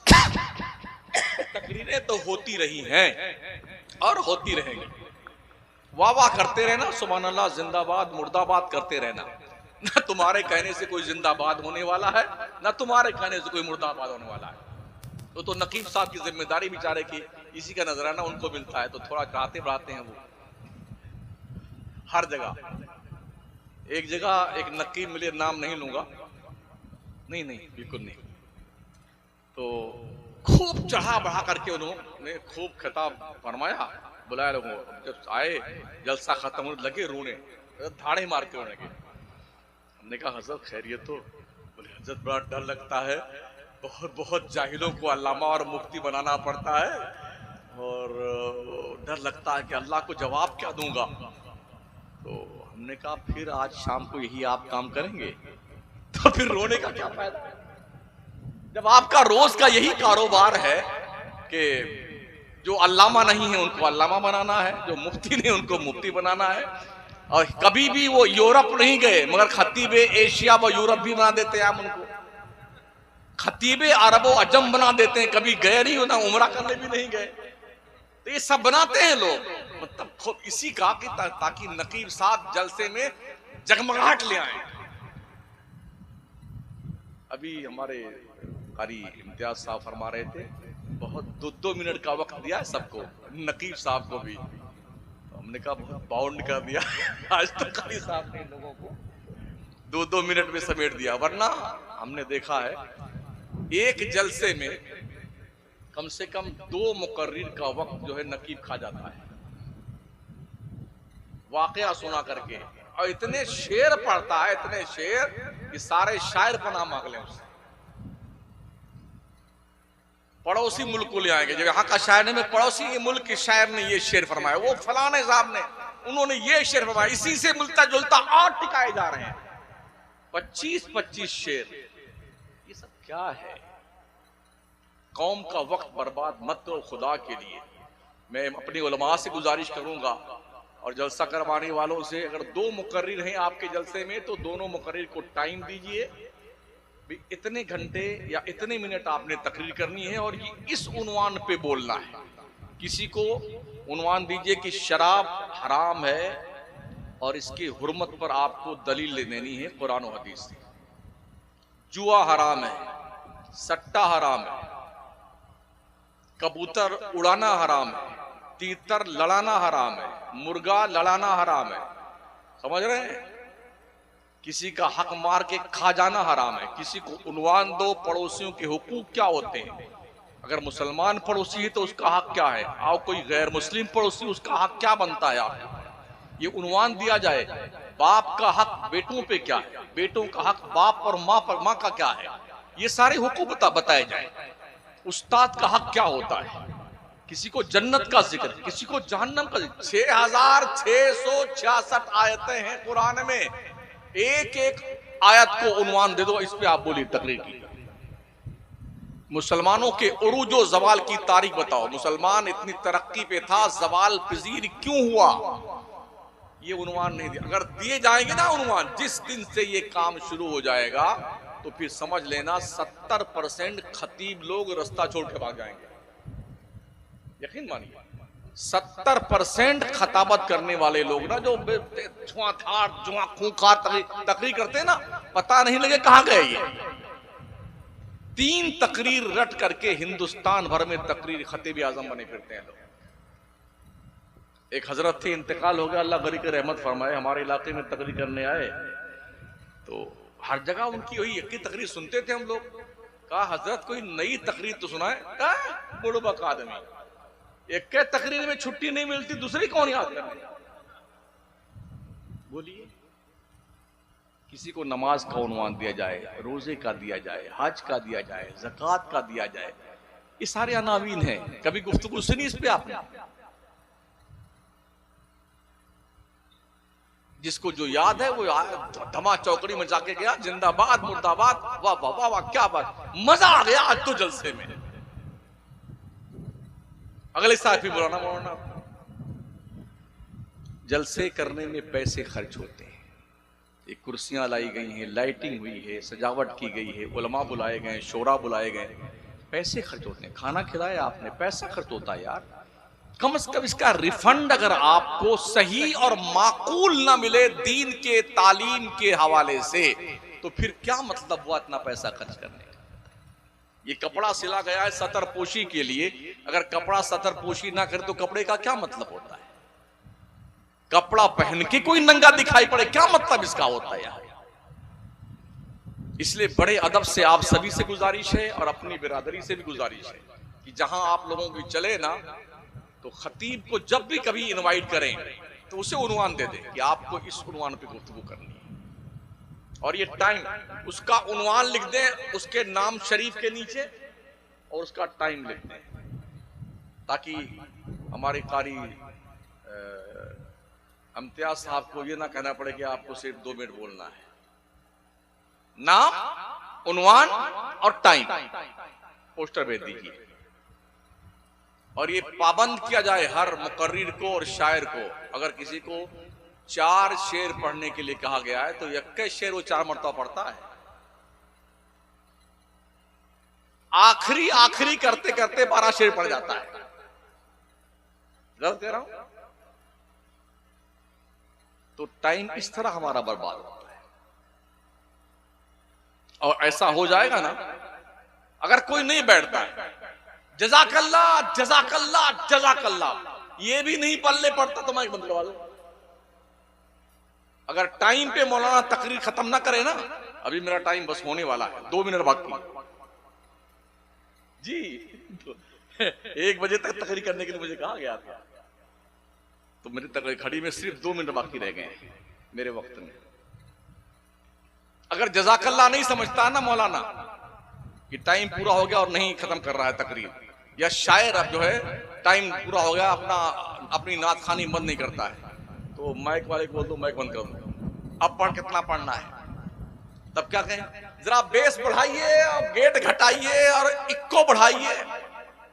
तकरीरें तो होती रही हैं और होती रहेंगी। वाह वाह करते रहना, सुभान अल्लाह, जिंदाबाद मुर्दाबाद करते रहना। ना तुम्हारे कहने से कोई जिंदाबाद होने वाला है, ना तुम्हारे कहने से कोई मुर्दाबाद होने वाला है। तो नकीब साहब की जिम्मेदारी बेचारे की, इसी का नजराना उनको मिलता है, तो थोड़ा चाहते बढ़ाते हैं वो। हर जगह एक जगह एक नकीब मिले, नाम नहीं लूंगा, नहीं बिल्कुल नहीं, तो खूब चढ़ा बढ़ा करके उन्होंने खूब खिताब फरमाया, बुलाया लोगों। जब आए जलसा खत्म होने लगे रोने, धाड़े मार के रोने लगे। हमने कहा हजरत खैरियत हो? बोले हजरत बड़ा डर लगता है, बहुत जाहिलों को अल्लामा और मुफ्ती बनाना पड़ता है और डर लगता है कि अल्लाह को जवाब क्या दूंगा। तो हमने कहा फिर आज शाम को यही आप काम करेंगे, तो फिर रोने का क्या फायदा, जब आपका रोज का यही कारोबार है कि जो अल्लामा नहीं है उनको अल्लामा बनाना है, जो मुफ्ती नहीं उनको मुफ्ती बनाना है। और कभी भी वो यूरोप नहीं गए, मगर खतीब एशिया व यूरोप भी बना देते हैं हम उनको, खतीब अरब व अजम बना देते हैं। कभी गए नहीं, ना उमरा करने भी नहीं गए, तो ये सब बनाते हैं लोग, मतलब खूब इसी का कि ताकि नकीब साहब जलसे में जगमगाहट ले आए। अभी हमारे कारी इम्तियाज साहब फरमा रहे थे, बहुत 2-2 मिनट का वक्त दिया है सबको, नकीब साहब को भी। हमने कहा बहुत बाउंड कर दिया आज तो कारी साहब ने लोगों को 2-2 मिनट में समेट दिया। वरना हमने देखा है एक जलसे में कम से कम 2 मुकर्रिर का वक्त जो है नकीब खा जाता है, वाकया सुना करके। और इतने शेर पढ़ता है, इतने शेर कि सारे शायर पनाह मांग लें उससे। पड़ोसी मुल्क को ले आएंगे, जब यहाँ का शायर ने, में पड़ोसी मुल्क के शायर ने ये शेर फरमाया, वो फलाने साहब ने, उन्होंने ये शेर फरमाया, इसी से मिलता जुलता और टिकाए जा रहे हैं 25-25 शेर। ये सब क्या है? कौम का वक्त बर्बाद मत करो खुदा के लिए। मैं अपनी उलमा से गुजारिश करूंगा और जलसा करवाने वालों से, अगर 2 मुकर्रिर हैं आपके जलसे में तो दोनों मुकर्रिर को टाइम दीजिए, भी इतने घंटे या इतने मिनट आपने तकरीर करनी है और ये इस उन्वान पे बोलना है। किसी को उन्वान दीजिए कि शराब हराम है और इसकी हुर्मत पर आपको दलील देनी है कुरान और हदीस से। जुआ हराम है, सट्टा हराम है, कबूतर उड़ाना हराम है, तीतर लड़ाना हराम है, मुर्गा लड़ाना हराम है, समझ रहे हैं? किसी का हक मार के खा जाना हराम है। किसी को उन्वान दो पड़ोसियों के हुकूक क्या होते हैं। अगर मुसलमान पड़ोसी है तो उसका हक क्या है, आओ कोई गैर मुस्लिम पड़ोसी उसका हक क्या बनता है। आप ये उन्वान दिया जाए। बाप का हक बेटों पे क्या है, बेटों का हक बाप और माँ पर माँ का क्या है, ये सारे हुकूक बताए जाए। उस्ताद का हक क्या होता है, किसी को जन्नत का जिक्र, किसी को जहन्नम का जिक्र। 6666 आयतें हैं कुरान में, एक एक आयत को उन्वान दे दो, इस पे आप बोलिए तकरीर की। मुसलमानों के उरूजो जवाल की तारीख बताओ। मुसलमान इतनी तरक्की पे था, जवाल पजीर क्यों हुआ, ये उन्वान नहीं दिया। अगर दिए जाएंगे ना उन्वान, जिस दिन से ये काम शुरू हो जाएगा तो फिर समझ लेना 70% खतीब लोग रास्ता छोड़ के भाग जाएंगे। यकीन मानिए 70% खताबत करने वाले लोग ना, जो छुआछाड़ जुआ खूंखार तकरीर करते हैं ना, पता नहीं लगे कहां गए ये। 3 तकरीर रट करके हिंदुस्तान भर में तकरीर खतीब आजम बने फिरते हैं लोग। एक हजरत थे, इंतकाल हो गया, अल्लाह गरी के रहमत फरमाए। हमारे इलाके में तकरीर करने आए तो हर जगह उनकी वही एक ही तकरीर सुनते थे हम लोग। कहा हजरत कोई नई तकरीर तो सुनाए। बुढ़ो बक आदमी, एक के तकरीर में छुट्टी नहीं मिलती, दूसरी कौन याद करने। बोलिए, किसी को नमाज का उन्वान दिया जाए, रोजे का दिया जाए, हज का दिया जाए, ज़कात का दिया जाए, ये सारे अनावीन हैं। कभी गुफ्तगू सुनी इस पे आपने? जिसको जो याद है वो धमा चौकड़ी में जाके गया, जिंदाबाद मुर्दाबाद, वाह वाह वाह वाह, क्या बात, मजा आ गया आज तो जलसे में। अगले साल फिर बुलाना। जलसे करने में पैसे खर्च होते हैं, ये कुर्सियां लाई गई हैं, लाइटिंग हुई है, सजावट की गई है, उलमा बुलाए गए, शोरा बुलाए गए, पैसे खर्च होते हैं। खाना खिलाया आपने, पैसा खर्च होता है यार। कम से कम इसका रिफंड अगर आपको सही और माकूल ना मिले दीन के तालीम के हवाले से, तो फिर क्या मतलब हुआ इतना पैसा खर्च करने का। ये कपड़ा सिला गया है सतर पोशी के लिए, अगर कपड़ा सतर पोशी ना करे तो कपड़े का क्या मतलब होता है। कपड़ा पहन के कोई नंगा दिखाई पड़े, क्या मतलब इसका होता है यार। इसलिए बड़े अदब से आप सभी से गुजारिश है और अपनी बिरादरी से भी गुजारिश है कि जहां आप लोगों की चले ना, तो खतीब को जब भी कभी इनवाइट करें तो उसे उन्वान दे दें कि आपको इस उन्वान पे गुफ्तगू करनी है, और ये टाइम, उसका उन्वान लिख दें उसके नाम शरीफ के नीचे और उसका टाइम लिख दें, ताकि हमारे कारी इम्तियाज साहब को ये ना कहना पड़े कि आपको सिर्फ 2 मिनट बोलना है। नाम, उन्वान और टाइम पोस्टर भेज दीजिए, और ये पाबंद किया जाए हर मुकर्रिर को और शायर को। अगर किसी को 4 शेर पढ़ने के लिए कहा गया है तो यक्के शेर वो 4 मरतबा पढ़ता है। आखिरी आखिरी करते करते 12 शेर पढ़ जाता है। गलत कह रहा हूं? तो टाइम इस तरह हमारा बर्बाद होता है। और ऐसा हो जाएगा ना, अगर कोई नहीं बैठता है जज़ाकल्लाह जज़ाकल्लाह जज़ाकल्लाह, ये भी नहीं पल्ले पड़ता तो मैं बंद करवा लूं। अगर टाइम पे मौलाना तकरीर खत्म ना करे ना, अभी मेरा टाइम बस होने वाला है, 2 मिनट बाकी जी। 1 बजे तक तकरीर करने के लिए मुझे कहा गया था, तो मेरी तकरीर खड़ी में सिर्फ 2 मिनट बाकी रह गए मेरे वक्त में। अगर जज़ाकल्लाह नहीं समझता ना मौलाना कि टाइम पूरा हो गया और नहीं खत्म कर रहा है तकरीर, या शायर अब जो है टाइम पूरा हो गया अपनी नात खानी बंद नहीं करता है, तो माइक वाले को बोल दो माइक बंद कर दो, अब पढ़ कितना पढ़ना है। तब क्या कहें, जरा बेस बढ़ाइए और गेट घटाइए और इक्को बढ़ाइए।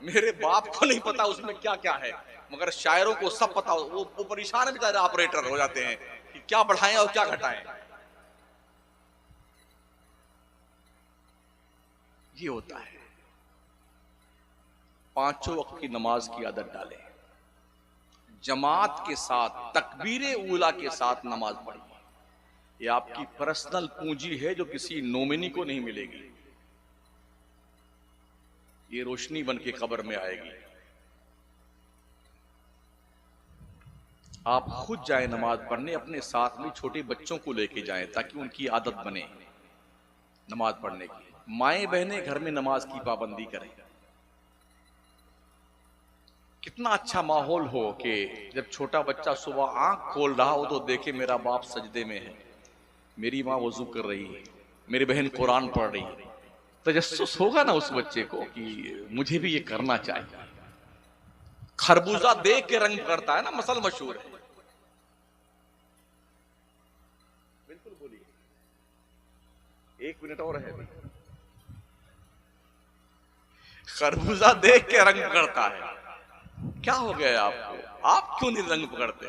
मेरे बाप को नहीं पता उसमें क्या क्या है, मगर शायरों को सब पता। वो परेशान है बेचारे, ऑपरेटर हो जाते हैं कि क्या बढ़ाएं और क्या घटाएं। ये होता है। पांचों वक्त की नमाज की आदत डालें, जमात के साथ तकबीरे ऊला के साथ नमाज पढ़िए। ये आपकी पर्सनल पूंजी है जो किसी नोमिनी को नहीं मिलेगी। ये रोशनी बन के कब्र में आएगी। आप खुद जाएं नमाज पढ़ने, अपने साथ में छोटे बच्चों को लेके जाएं ताकि उनकी आदत बने नमाज पढ़ने की। माएं बहनें घर में नमाज की पाबंदी करें। कितना अच्छा माहौल हो कि जब छोटा बच्चा सुबह आंख खोल रहा हो तो देखे मेरा बाप सजदे में है, मेरी माँ वजू कर रही है, मेरी बहन कुरान पढ़ रही है। तजस्सुस होगा ना उस बच्चे को कि मुझे भी ये करना चाहिए। खरबूजा देख के रंग करता है ना, मसल मशहूर है। बिल्कुल बोलिए, 1 मिनट और है। खरबूजा देख के रंग पकड़ता है। क्या हो गया आपको? आप क्यों नहीं रंग पकड़ते?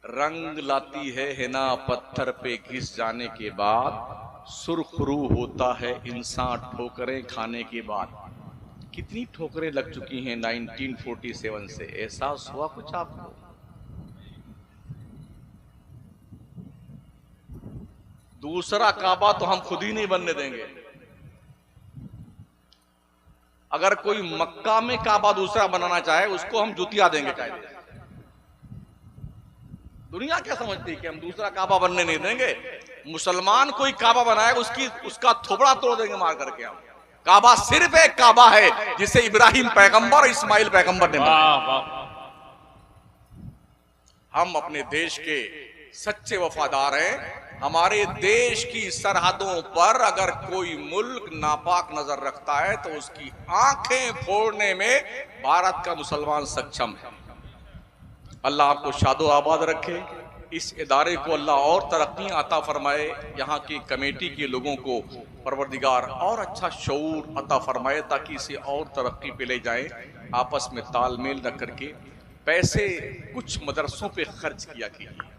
रंग लाती है हिना पत्थर पे घिस जाने के बाद, सुरखरू होता है इंसान ठोकरें खाने के बाद। कितनी ठोकरें लग चुकी हैं 1947 से, एहसास हुआ कुछ आपको? दूसरा काबा तो हम खुद ही नहीं बनने देंगे। अगर कोई मक्का में काबा दूसरा बनाना चाहे उसको हम जुतिया देंगे कायदे। दुनिया क्या समझती है कि हम दूसरा काबा बनने नहीं देंगे। मुसलमान कोई काबा बनाएगा उसका थोबड़ा तोड़ देंगे मार करके हम। काबा सिर्फ एक काबा है जिसे इब्राहिम पैगंबर, इस्माइल पैगंबर ने बनाया। हम अपने देश के सच्चे वफादार हैं। हमारे देश की सरहदों पर अगर कोई मुल्क नापाक नजर रखता है तो उसकी आंखें फोड़ने में भारत का मुसलमान सक्षम है। अल्लाह आपको शादो आबाद रखे। इस इदारे को अल्लाह और तरक्की अता फरमाए। यहाँ की कमेटी के लोगों को परवरदिगार और अच्छा शऊर अता फरमाए ताकि इसे और तरक्की पे ले जाए। आपस में तालमेल रख करके पैसे कुछ मदरसों पे खर्च किया कीजिए।